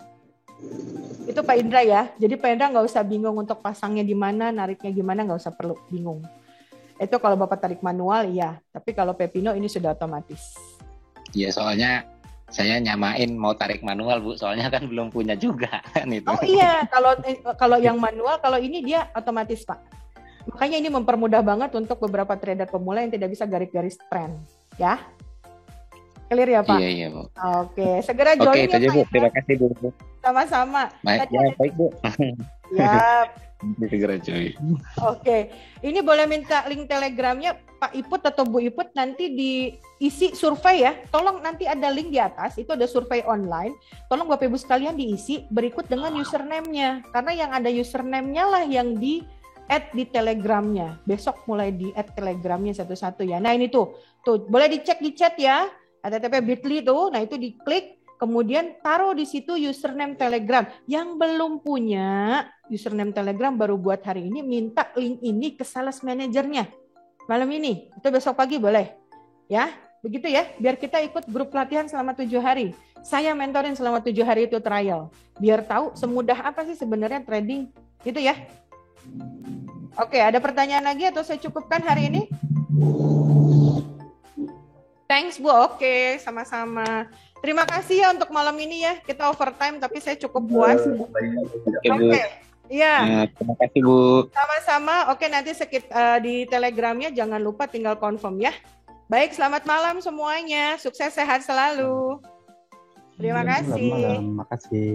Itu Pak Indra ya. Jadi Pak Indra nggak usah bingung untuk pasangnya di mana, nariknya gimana, nggak usah perlu bingung. Itu kalau Bapak tarik manual, iya. Tapi kalau Pepino ini sudah otomatis. Iya, soalnya saya nyamain mau tarik manual, Bu. Soalnya kan belum punya juga kan itu. Oh iya, kalau yang manual, kalau ini dia otomatis, Pak. Makanya ini mempermudah banget untuk beberapa trader pemula yang tidak bisa garis-garis trend, ya. Clear ya, Pak? Iya, iya, Bu. Oke, segera join ya, Pak. Bu. Terima kasih, Bu. Sama-sama. Baik, ya, baik, Bu. Ya. Segera join. Oke, ini boleh minta link Telegramnya Pak Iput atau Bu Iput, nanti diisi survei ya. Tolong nanti ada link di atas, itu ada survei online. Tolong Bapak Ibu sekalian diisi berikut dengan username-nya. Karena yang ada username-nya lah yang di-add di Telegramnya. Besok mulai di-add Telegramnya satu-satu ya. Nah ini tuh boleh dicek di chat ya. Ada bit.ly tuh, nah itu diklik. Kemudian taruh di situ username Telegram. Yang belum punya username Telegram baru buat hari ini, minta link ini ke sales manajernya. Malam ini, itu besok pagi boleh. Ya, begitu ya. Biar kita ikut grup pelatihan selama 7 hari. Saya mentorin selama 7 hari itu trial. Biar tahu semudah apa sih sebenarnya trading. Gitu ya. Oke, ada pertanyaan lagi atau saya cukupkan hari ini? Thanks, Bu. Oke, sama-sama. Terima kasih ya untuk malam ini ya. Kita overtime tapi saya cukup puas. Oke. Iya. Terima kasih, Bu. Sama-sama. Oke, nanti di Telegramnya jangan lupa tinggal confirm ya. Baik, selamat malam semuanya. Sukses sehat selalu. Terima kasih. Selamat malam. Terima kasih.